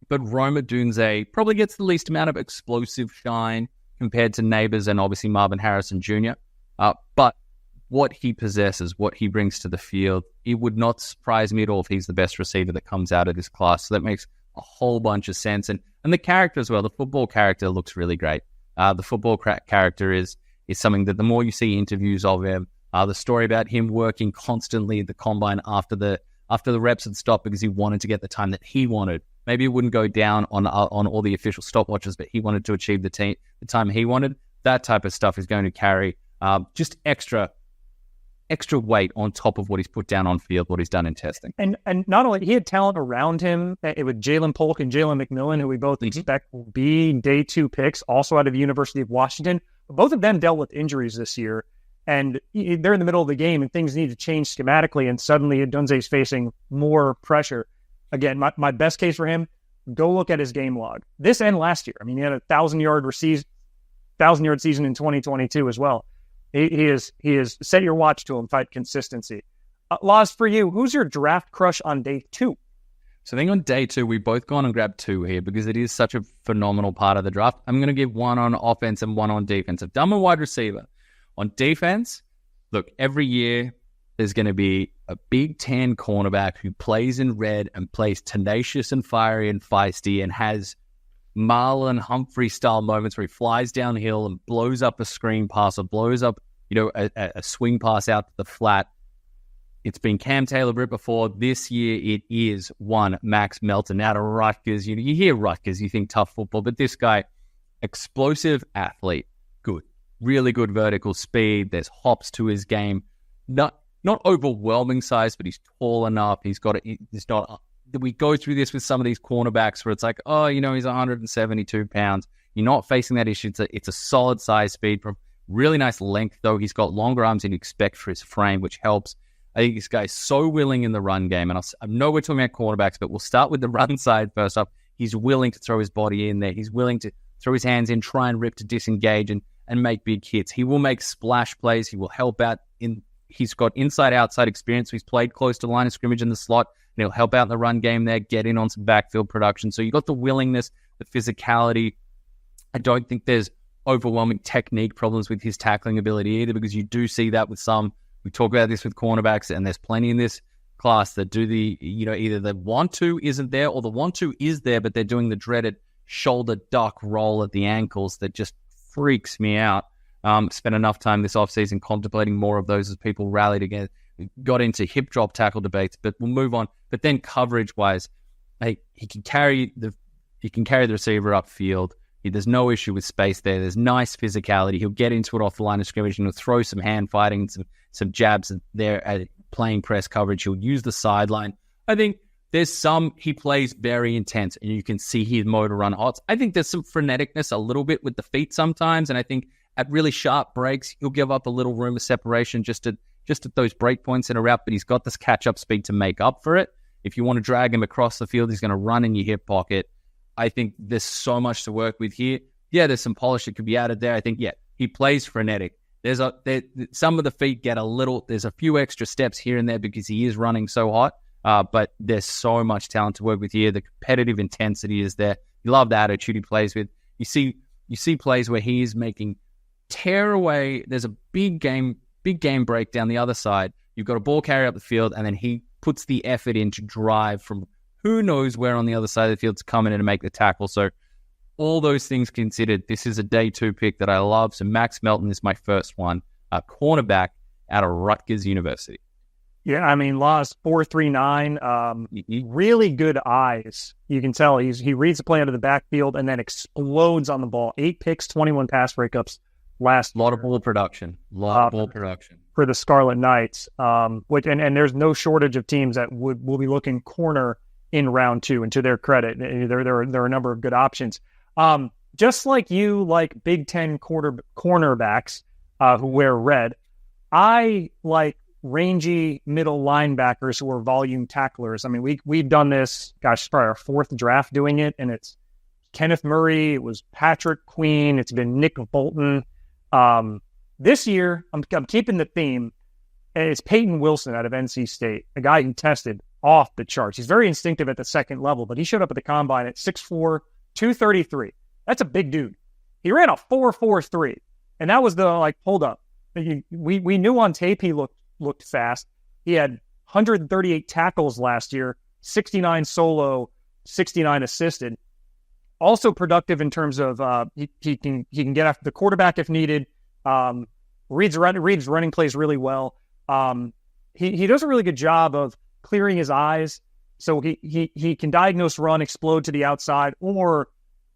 But Rome Odunze probably gets the least amount of explosive shine compared to neighbors and obviously Marvin Harrison Jr. But what he possesses, what he brings to the field, it would not surprise me at all if he's the best receiver that comes out of this class. So that makes a whole bunch of sense. And the character as well, the football character looks really great. The football character is something that the more you see interviews of him, the story about him working constantly at the combine after the reps had stopped because he wanted to get the time that he wanted. Maybe it wouldn't go down on all the official stopwatches, but he wanted to achieve the time he wanted. That type of stuff is going to carry just extra weight on top of what he's put down on field, what he's done in testing. And not only, he had talent around him with Jalen Polk and Jalen McMillan, who we both expect will be day 2 picks, also out of the University of Washington. Both of them dealt with injuries this year, and they're in the middle of the game, and things need to change schematically, and suddenly Odunze's facing more pressure. Again, my best case for him, go look at his game log. This and last year. I mean, he had a 1,000-yard season in 2022 as well. He is set your watch to him, fight consistency. Laws, for you, who's your draft crush on day 2? So I think on day 2, we've both gone and grabbed 2 here because it is such a phenomenal part of the draft. I'm going to give one on offense and one on defense. I've done my wide receiver. On defense, look, every year there's going to be a Big Ten cornerback who plays in red and plays tenacious and fiery and feisty and has Marlon Humphrey-style moments where he flies downhill and blows up a screen pass or blows up, a swing pass out to the flat. It's been Cam Taylor-Britt before. This year it is one Max Melton out of Rutgers. You hear Rutgers, you think tough football, but this guy, explosive athlete, good, really good vertical speed. There's hops to his game. Not overwhelming size, but he's tall enough. He's got it. It's not. We go through this with some of these cornerbacks where it's like, he's 172 pounds. You're not facing that issue. It's a solid size speed, really nice length though. He's got longer arms than you expect for his frame, which helps. I think this guy's so willing in the run game. And I know we're talking about cornerbacks, but we'll start with the run side first up. He's willing to throw his body in there. He's willing to throw his hands in, try and rip to disengage and make big hits. He will make splash plays. He will help out he's got inside-outside experience. He's played close to the line of scrimmage in the slot, and he'll help out in the run game there, get in on some backfield production. So you got the willingness, the physicality. I don't think there's overwhelming technique problems with his tackling ability either, because you do see that with some. We talk about this with cornerbacks, and there's plenty in this class that do either the want-to isn't there or the want-to is there, but they're doing the dreaded shoulder duck roll at the ankles that just freaks me out. Spent enough time this offseason contemplating more of those as people rallied again, got into hip drop tackle debates, but we'll move on. But then coverage wise, he can carry the receiver upfield. There's no issue with space there. There's nice physicality. He'll get into it off the line of scrimmage and he'll throw some hand fighting, some jabs there at playing press coverage. He'll use the sideline. I think he plays very intense and you can see his motor run hots. I think there's some freneticness a little bit with the feet sometimes, and I think at really sharp breaks, he'll give up a little room of separation just at those break points in a route, but he's got this catch-up speed to make up for it. If you want to drag him across the field, he's going to run in your hip pocket. I think there's so much to work with here. Yeah, there's some polish that could be added there. I think, he plays frenetic. Some of the feet get there's a few extra steps here and there because he is running so hot, but there's so much talent to work with here. The competitive intensity is there. You love the attitude he plays with. You see plays where he is making tear away. There's a big game break down the other side. You've got a ball carrier up the field, and then he puts the effort in to drive from who knows where on the other side of the field to come in and make the tackle. So all those things considered, this is a day 2 pick that I love. So Max Melton is my first one, a cornerback out of Rutgers University. Yeah, I mean, Law's 4.39. Really good eyes. You can tell he reads the play out of the backfield and then explodes on the ball. 8 picks, 21 pass breakups last. Lot of ball production. For the Scarlet Knights. Which and there's no shortage of teams that will be looking corner in round 2. And to their credit, there are a number of good options. Just like you like Big Ten cornerbacks who wear red, I like rangy middle linebackers who are volume tacklers. I mean, we've done this, gosh, probably our 4th draft doing it, and it's Kenneth Murray, it was Patrick Queen, it's been Nick Bolton. This year, I'm keeping the theme, and it's Peyton Wilson out of NC State, a guy who tested off the charts. He's very instinctive at the second level, but he showed up at the combine at 6'4", 233. That's a big dude. He ran a 4.43, and that was hold up. We knew on tape he looked fast. He had 138 tackles last year, 69 solo, 69 assisted. Also productive in terms of he can get after the quarterback if needed. Reads running plays really well. He does a really good job of clearing his eyes, so he can diagnose run, explode to the outside, or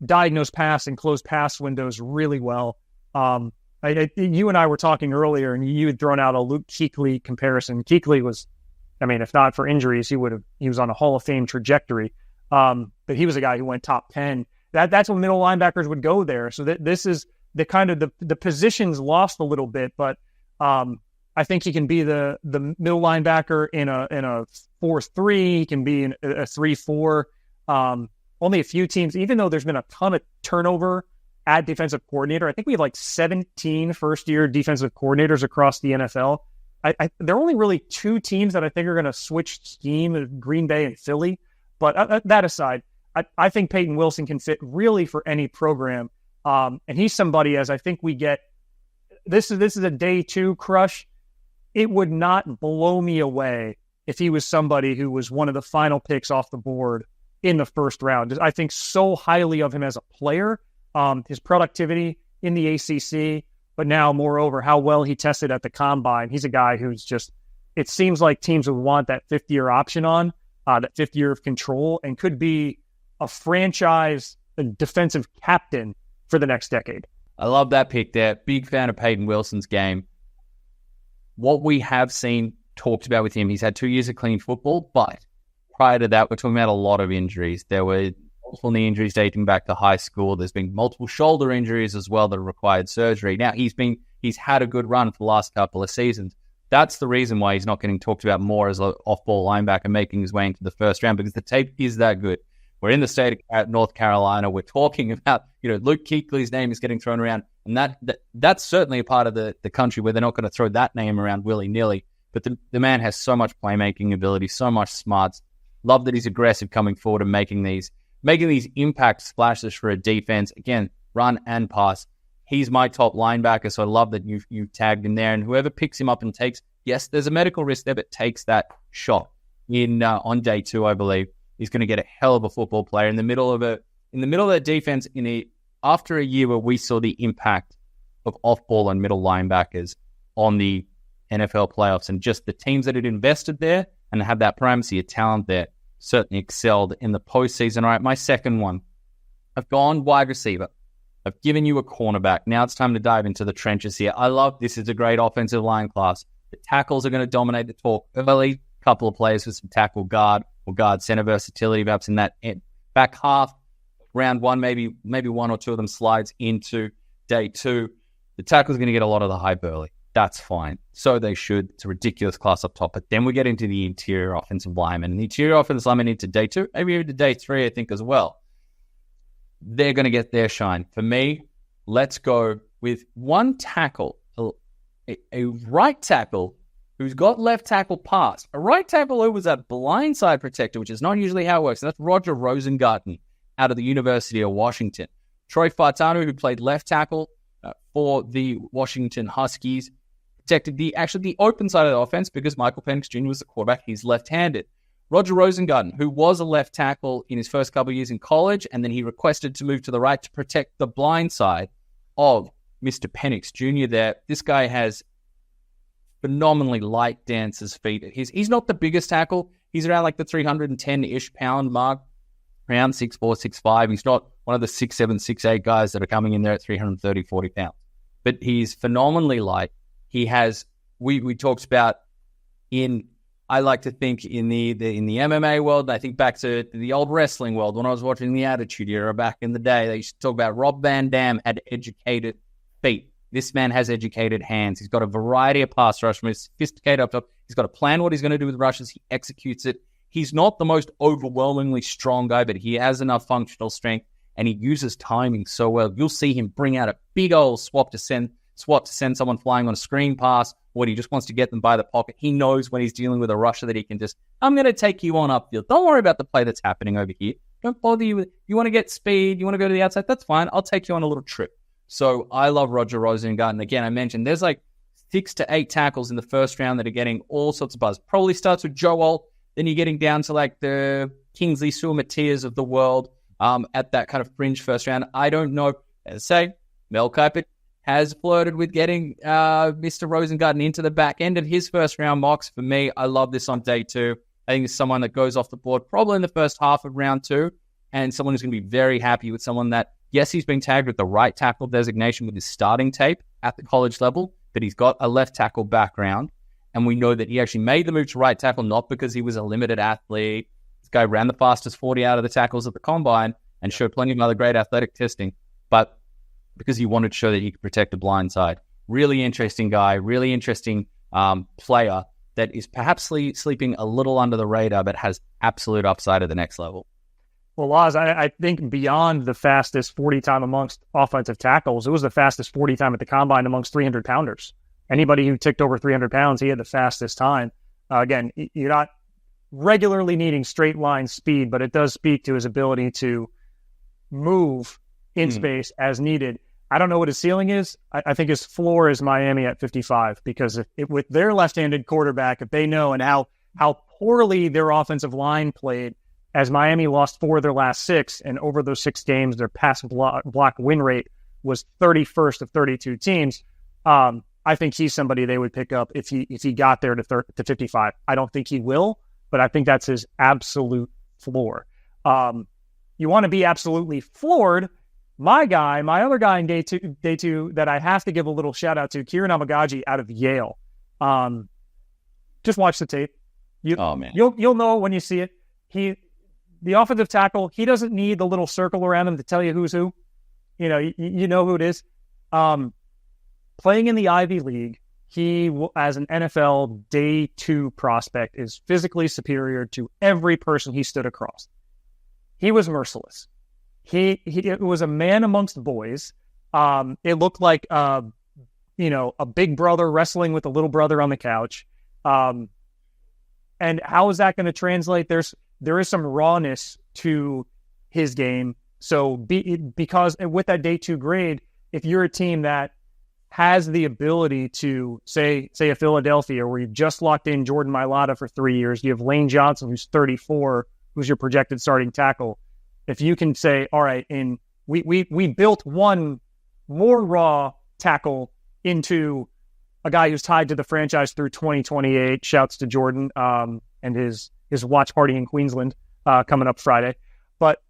diagnose pass and close pass windows really well. You and I were talking earlier, and you had thrown out a Luke Kuechly comparison. Kuechly was, I mean, if not for injuries, he was on a Hall of Fame trajectory. But he was a guy who went top 10. That's when middle linebackers would go there. So this is the kind of the positions lost a little bit, but I think he can be the middle linebacker in a 4-3. He can be in a 3-4. Only a few teams, even though there's been a ton of turnover at defensive coordinator. I think we have like 17 first-year defensive coordinators across the NFL. There are only really 2 teams that I think are going to switch scheme, Green Bay and Philly. But that aside, I think Peyton Wilson can fit really for any program. And he's somebody, as I think we get, this is a day 2 crush. It would not blow me away if he was somebody who was one of the final picks off the board in the first round. I think so highly of him as a player, his productivity in the ACC, but now, moreover, how well he tested at the combine. He's a guy who's just, it seems like teams would want that 5th-year option on, that 5th year of control, and could be a franchise defensive captain for the next decade. I love that pick there. Big fan of Peyton Wilson's game. What we have seen talked about with him, he's had 2 years of clean football, but prior to that, we're talking about a lot of injuries. There were multiple knee injuries dating back to high school. There's been multiple shoulder injuries as well that required surgery. Now, he's had a good run for the last couple of seasons. That's the reason why he's not getting talked about more as an off-ball linebacker making his way into the first round, because the tape is that good. We're in the state of North Carolina. We're talking about, Luke Kuechly's name is getting thrown around, and that's certainly a part of the country where they're not going to throw that name around willy-nilly. But the man has so much playmaking ability, so much smarts. Love that he's aggressive coming forward and making these impact splashes for a defense. Again, run and pass. He's my top linebacker, so I love that you've tagged him there. And whoever picks him up and takes, yes, there's a medical risk there, but takes that shot on day 2, I believe, he's going to get a hell of a football player in the middle of that defense. After a year where we saw the impact of off-ball and middle linebackers on the NFL playoffs, and just the teams that had invested there and have that primacy of talent there certainly excelled in the postseason. All right, my second one. I've gone wide receiver. I've given you a cornerback. Now it's time to dive into the trenches here. I love this. Is a great offensive line class. The tackles are going to dominate the talk early. Couple of players with some tackle guard or guard center versatility, perhaps in that back half. Round 1, maybe 1 or 2 of them slides into day 2. The tackles are going to get a lot of the hype early. That's fine. So they should. It's a ridiculous class up top. But then we get into the interior offensive linemen. And the interior offensive linemen into day 2, maybe into day 3, I think, as well. They're going to get their shine. For me, let's go with one tackle, a right tackle who's got left tackle pass. A right tackle who was a blindside protector, which is not usually how it works. And that's Roger Rosengarten out of the University of Washington. Troy Fautanu, who played left tackle for the Washington Huskies, protected the open side of the offense because Michael Penix Jr. was the quarterback. He's left-handed. Roger Rosengarten, who was a left tackle in his first couple of years in college, and then he requested to move to the right to protect the blind side of Mr. Penix Jr. there. This guy has phenomenally light, dances feet. He's not the biggest tackle. He's around like the 310-ish pound mark, around 6'4", 6'5". He's not one of the 6'7", 6'8" guys that are coming in there at 330, 40 pounds. But he's phenomenally light. He has, we talked about I like to think in the MMA world, I think back to the old wrestling world when I was watching the Attitude Era back in the day. They used to talk about Rob Van Dam had educated feet. This man has educated hands. He's got a variety of pass rush from his sophisticated up top. He's got a plan what he's going to do with rushes. He executes it. He's not the most overwhelmingly strong guy, but he has enough functional strength, and he uses timing so well. You'll see him bring out a big old swap to send someone flying on a screen pass, or he just wants to get them by the pocket. He knows when he's dealing with a rusher that he can just, I'm going to take you on upfield. Don't worry about the play that's happening over here. Don't bother you with, you want to get speed, you want to go to the outside, that's fine. I'll take you on a little trip. So I love Roger Rosengart. And again, I mentioned there's like 6 to 8 tackles in the first round that are getting all sorts of buzz. Probably starts with Joel, then you're getting down to like the Kingsley Suamatias of the world at that kind of fringe first round. I don't know. As I say, Mel Kiper has flirted with getting Mr. Rosengarten into the back end of his first round mocks. For me, I love this on day 2. I think it's someone that goes off the board probably in the first half of round 2, and someone who's going to be very happy with someone that, yes, he's been tagged with the right tackle designation with his starting tape at the college level, but he's got a left tackle background. And we know that he actually made the move to right tackle, not because he was a limited athlete. This guy ran the fastest 40 out of the tackles at the combine and showed plenty of other great athletic testing, but because he wanted to show that he could protect the blind side. Really interesting guy, really interesting player that is perhaps sleeping a little under the radar, but has absolute upside at the next level. Well, Laz, I think beyond the fastest 40 time amongst offensive tackles, it was the fastest 40 time at the combine amongst 300 pounders. Anybody who ticked over 300 pounds, he had the fastest time. Again, you're not regularly needing straight line speed, but it does speak to his ability to move in space as needed. I don't know what his ceiling is. I think his floor is Miami at 55, because if with their left-handed quarterback, if they know and how poorly their offensive line played, as Miami lost 4 of their last 6, and over those 6 games, their pass block win rate was 31st of 32 teams. I think he's somebody they would pick up if he got there to 55. I don't think he will, but I think that's his absolute floor. You want to be absolutely floored. My other guy in day two that I have to give a little shout out to, Kieran Amagaji out of Yale. Just watch the tape. You'll know when you see it. The offensive tackle, he doesn't need the little circle around him to tell you who's who. You know who it is. Playing in the Ivy League, he, as an NFL day 2 prospect, is physically superior to every person he stood across. He was merciless. He was a man amongst boys. It looked like a big brother wrestling with a little brother on the couch. And how is that going to translate? There is some rawness to his game. So because with that day 2 grade, if you're a team that has the ability to say a Philadelphia, where you've just locked in Jordan Mailata for 3 years, you have Lane Johnson, who's 34, who's your projected starting tackle. If you can say, all right, we built one more raw tackle into a guy who's tied to the franchise through 2028. Shouts to Jordan and his watch party in Queensland coming up Friday. But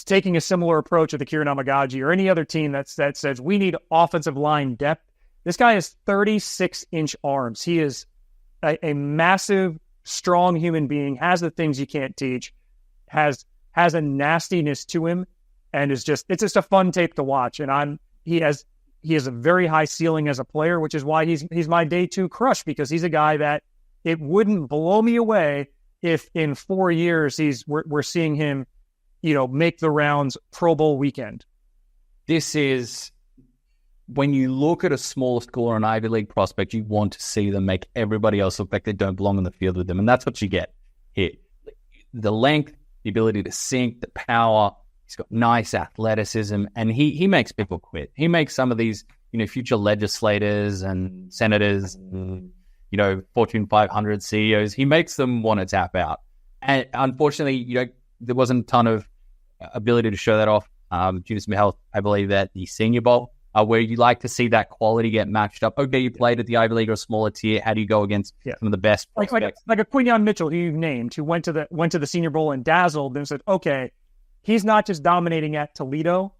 taking a similar approach with the Kieran Amagaji or any other team that says we need offensive line depth. This guy has 36-inch arms. He is a massive, strong human being, has the things you can't teach, has a nastiness to him, and it's just a fun tape to watch. And he has a very high ceiling as a player, which is why he's my day 2 crush, because he's a guy that it wouldn't blow me away if in 4 years we're seeing him, make the rounds Pro Bowl weekend. This is, when you look at a smaller school or an Ivy League prospect, you want to see them make everybody else look like they don't belong on the field with them. And that's what you get here. The length, the ability to sink, the power. He's got nice athleticism, and he makes people quit. He makes some of these, future legislators and senators, and, Fortune 500 CEOs. He makes them want to tap out. And unfortunately, there wasn't a ton of ability to show that off due to some health, I believe, at the Senior Bowl where you like to see that quality get matched up. Okay, you played at the Ivy League or a smaller tier. How do you go against some of the best prospects? Like a Quinyon Mitchell, who you've named, who went to the Senior Bowl and dazzled and said, okay, he's not just dominating at Toledo.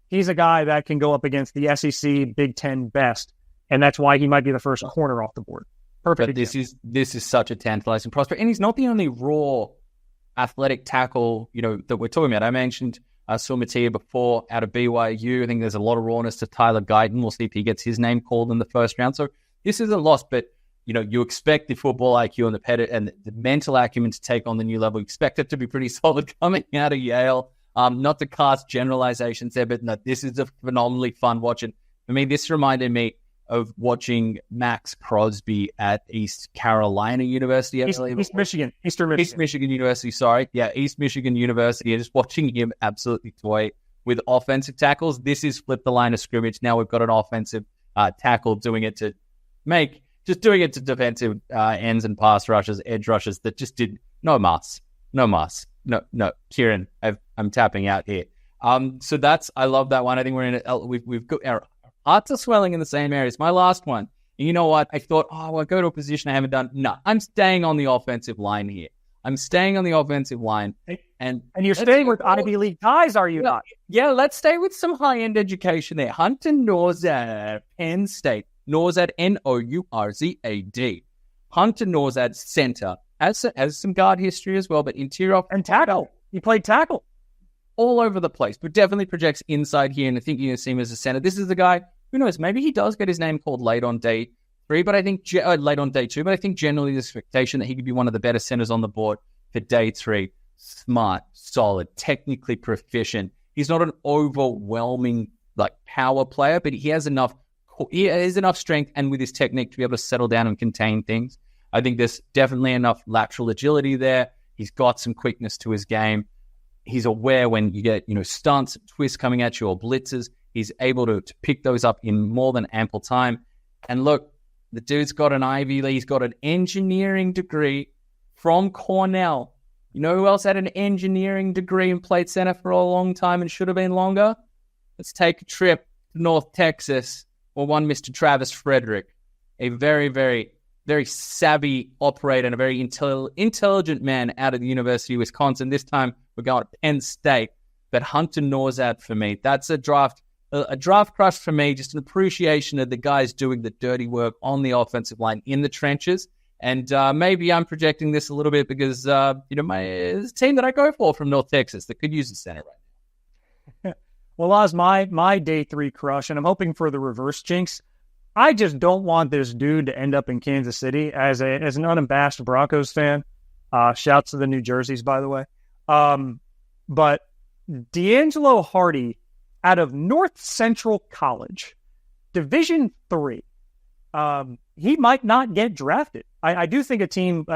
He's a guy that can go up against the SEC Big Ten best, and that's why he might be the first corner off the board. Perfect. But this is such a tantalizing prospect, and he's not the only raw athletic tackle that we're talking about. I mentioned Sumatia before out of BYU. I think there's a lot of rawness to Tyler Guyton. We'll see if he gets his name called in the first round. So this isn't lost, but you expect the football IQ and the mental acumen to take on the new level. You expect it to be pretty solid coming out of Yale. Not to cast generalizations there, but no, this is a phenomenally fun watch. And for me, this reminded me of watching Max Crosby at East Carolina University. Eastern Michigan University, sorry. Yeah, East Michigan University. And just watching him absolutely toy with offensive tackles. This is flip the line of scrimmage. Now we've got an offensive tackle doing it to defensive ends and pass rushes, edge rushes that just did no mas. No, Kieran, I'm tapping out here. So I love that one. I think we've got our hearts are swelling in the same areas. My last one. And you know what? I thought, I'll go to a position I haven't done. No, I'm staying on the offensive line here. I'm staying on the offensive line. And you're staying with Ivy League guys, are you not? Yeah, let's stay with some high-end education there. Hunter Nourzad, Penn State. Nourzad, Nourzad. Hunter Nourzad, center. Has some guard history as well, but interior and tackle. He played tackle all over the place, but definitely projects inside here. And I think you're going to see him as a center. This is the guy, who knows, maybe he does get his name called late on day 3, but I think late on day 2. But I think generally the expectation that he could be one of the better centers on the board for day 3. Smart, solid, technically proficient. He's not an overwhelming power player, but he has enough strength and with his technique to be able to settle down and contain things. I think there's definitely enough lateral agility there. He's got some quickness to his game. He's aware when you get, stunts, twists coming at you or blitzes. He's able to pick those up in more than ample time. And look, the dude's got an Ivy League. He's got an engineering degree from Cornell. You know who else had an engineering degree and played center for a long time and should have been longer? Let's take a trip to North Texas or one Mr. Travis Frederick, a very, very, very savvy operator and a very intelligent man out of the University of Wisconsin. This time we're going to Penn State. But Hunter Nourzad for me, that's a draft crush for me, just an appreciation of the guys doing the dirty work on the offensive line in the trenches. And maybe I'm projecting this a little bit because, my team that I go for from North Texas that could use a center right now. Well, Oz, my day 3 crush, and I'm hoping for the reverse jinx. I just don't want this dude to end up in Kansas City as an unabashed Broncos fan. Shouts to the New Jerseys, by the way. But D'Angelo Hardy out of North Central College, Division III, he might not get drafted. I do think a team,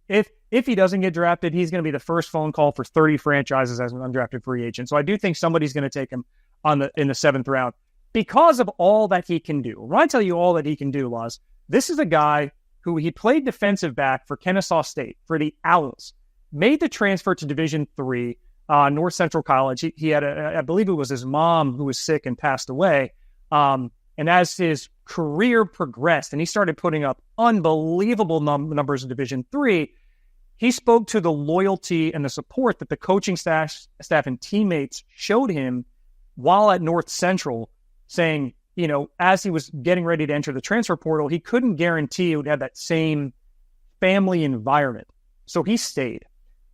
if he doesn't get drafted, he's going to be the first phone call for 30 franchises as an undrafted free agent. So I do think somebody's going to take him in the 7th round. Because of all that he can do. When I tell you all that he can do, Laz, this is a guy who he played defensive back for Kennesaw State, for the Owls, made the transfer to Division III, North Central College. He had, I believe it was his mom who was sick and passed away. And as his career progressed and he started putting up unbelievable numbers in Division III, he spoke to the loyalty and the support that the coaching staff and teammates showed him while at North Central, saying, as he was getting ready to enter the transfer portal, he couldn't guarantee it would have that same family environment. So he stayed.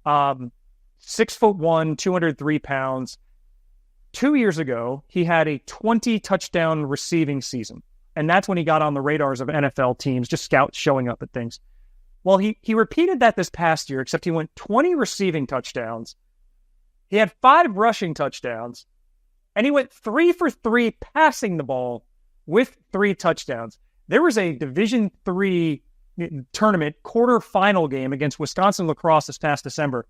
6'1", 203 pounds. 2 years ago, he had a 20 touchdown receiving season. And that's when he got on the radars of NFL teams, just scouts showing up at things. Well, he repeated that this past year, except he went 20 receiving touchdowns. He had 5 rushing touchdowns. And he went 3 for 3 passing the ball with 3 touchdowns. There was a Division III tournament quarterfinal game against Wisconsin lacrosse this past December.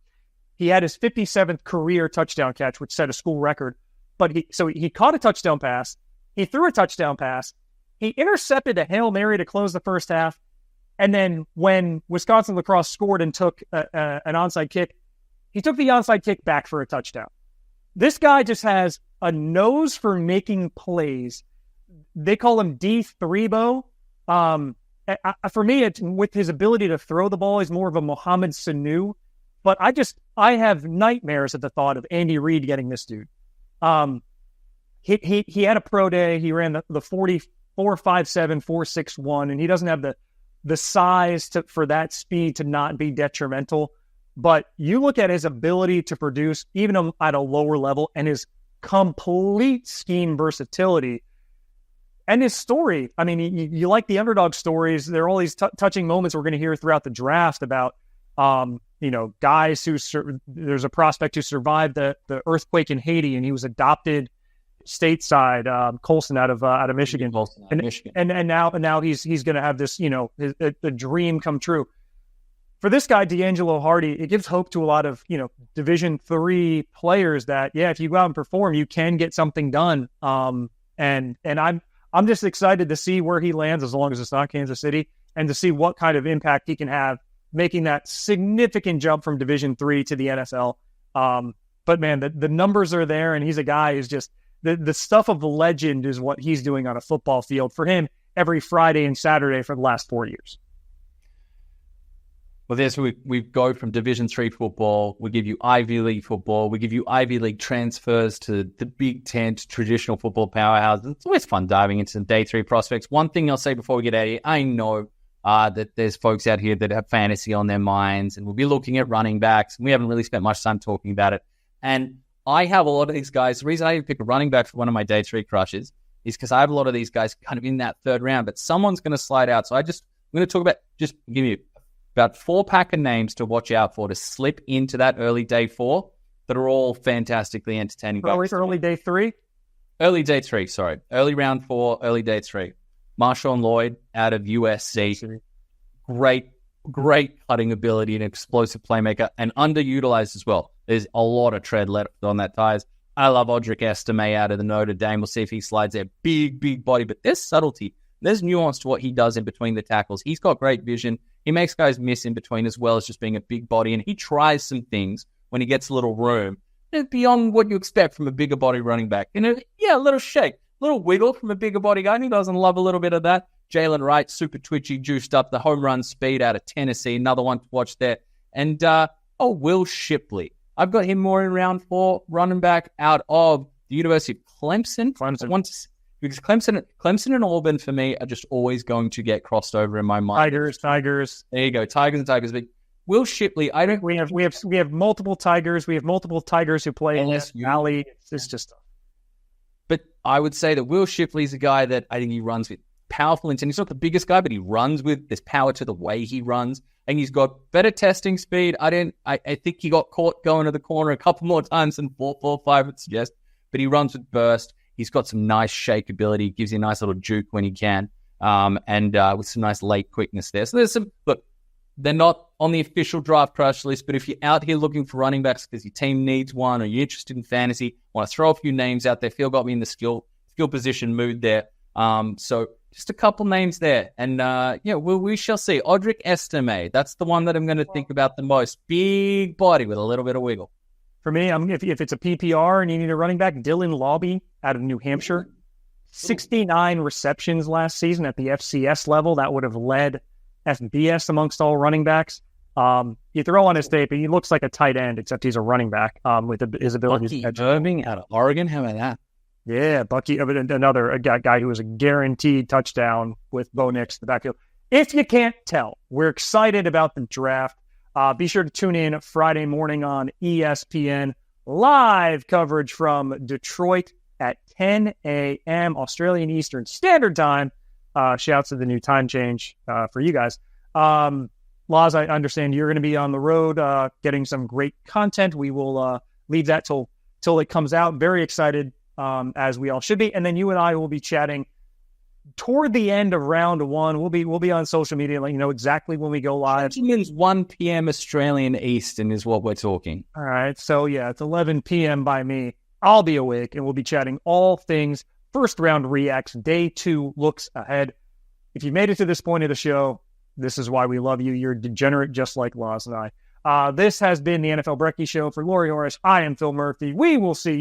He had his 57th career touchdown catch, which set a school record. But he caught a touchdown pass. He threw a touchdown pass. He intercepted a Hail Mary to close the first half. And then when Wisconsin lacrosse scored and took an onside kick, he took the onside kick back for a touchdown. This guy just has a nose for making plays they call him D3bo. For me, it's with his ability to throw the ball, he's more of a Mohamed Sanu. But I have nightmares at the thought of Andy Reid getting this dude. He had a pro day. He ran the 40.457, 4.61, and he doesn't have the size for that speed to not be detrimental. But you look at his ability to produce even at a lower level and his complete scheme versatility and his story. I mean, you like the underdog stories. There are all these touching moments we're going to hear throughout the draft about, guys there's a prospect who survived the earthquake in Haiti, and he was adopted stateside, Colson out of Michigan. And now he's going to have this, the dream come true. For this guy, D'Angelo Hardy, it gives hope to a lot of, Division III players that, if you go out and perform, you can get something done. And I'm just excited to see where he lands, as long as it's not Kansas City, and to see what kind of impact he can have, making that significant jump from Division III to the NFL. But man, the numbers are there, and he's a guy who's just the stuff of the legend is what he's doing on a football field for him every Friday and Saturday for the last 4 years. Well, we go from Division III football. We give you Ivy League football. We give you Ivy League transfers to the Big Ten, to traditional football powerhouses. It's always fun diving into some day 3 prospects. One thing I'll say before we get out of here, I know that there's folks out here that have fantasy on their minds, and we'll be looking at running backs. And we haven't really spent much time talking about it. And I have a lot of these guys. The reason I even pick a running back for one of my day 3 crushes is because I have a lot of these guys kind of in that third round, but someone's going to slide out. So I'm going to talk about, just give you about 4 pack of names to watch out for to slip into that early day 4 that are all fantastically entertaining. Early day 3? Early day 3, sorry. Early round 4, early day 3. Marshawn Lloyd out of USC. Great cutting ability and explosive playmaker, and underutilized as well. There's a lot of tread left on that tires. I love Audric Estime out of the Notre Dame. We'll see if he slides there. Big body, but there's subtlety. There's nuance to what he does in between the tackles. He's got great vision. He makes guys miss in between, as well as just being a big body, and he tries some things when he gets a little room. It's beyond what you expect from a bigger body running back. A little shake, a little wiggle from a bigger body guy. He doesn't love a little bit of that. Jalen Wright, super twitchy, juiced up, the home run speed out of Tennessee, another one to watch there. And Will Shipley. I've got him more in round 4, running back out of the University of Clemson. Because Clemson and Auburn, for me, are just always going to get crossed over in my mind. Tigers. There you go, Tigers and Tigers. But Will Shipley, I don't. We have multiple Tigers. We have multiple Tigers who play in LSU. Valley. It's just. But I would say that Will Shipley is a guy that I think he runs with powerful intent. He's not the biggest guy, but he runs with there's power to the way he runs, and he's got better testing speed. I think he got caught going to the corner a couple more times than 4.45 would suggest, but he runs with burst. He's got some nice shake ability, gives you a nice little juke when he can, and with some nice late quickness there. So there's some, look, they're not on the official draft crush list, but if you're out here looking for running backs because your team needs one, or you're interested in fantasy, want to throw a few names out there, Phil got me in the skill position mood there. So just a couple names there. And we shall see. Audric Estime, that's the one that I'm going to think about the most. Big body with a little bit of wiggle. For me, if it's a PPR and you need a running back, Dylan Lobby out of New Hampshire. 69 receptions last season at the FCS level. That would have led FBS amongst all running backs. You throw on his tape, he looks like a tight end, except he's a running back with his ability. Bucky Irving out of Oregon, how about that? Yeah, Bucky, another guy who was a guaranteed touchdown with Bo Nix in the backfield. If you can't tell, we're excited about the draft. Be sure to tune in Friday morning on ESPN. Live coverage from Detroit at 10 a.m. Australian Eastern Standard Time. Shouts to the new time change for you guys. Laz, I understand you're going to be on the road getting some great content. We will leave that till it comes out. Very excited, as we all should be. And then you and I will be chatting toward the end of round 1. We'll be on social media, let you know exactly when we go live. It's 1 p.m. Australian Eastern is what we're talking. All right. So yeah, it's 11 p.m. by me. I'll be awake, and we'll be chatting all things first round reacts, day 2 looks ahead. If you made it to this point of the show, this is why we love you. You're degenerate just like Laz and I. This has been the NFL Brekkie Show. For Laurie Horesh, I am Phil Murphy. We will see you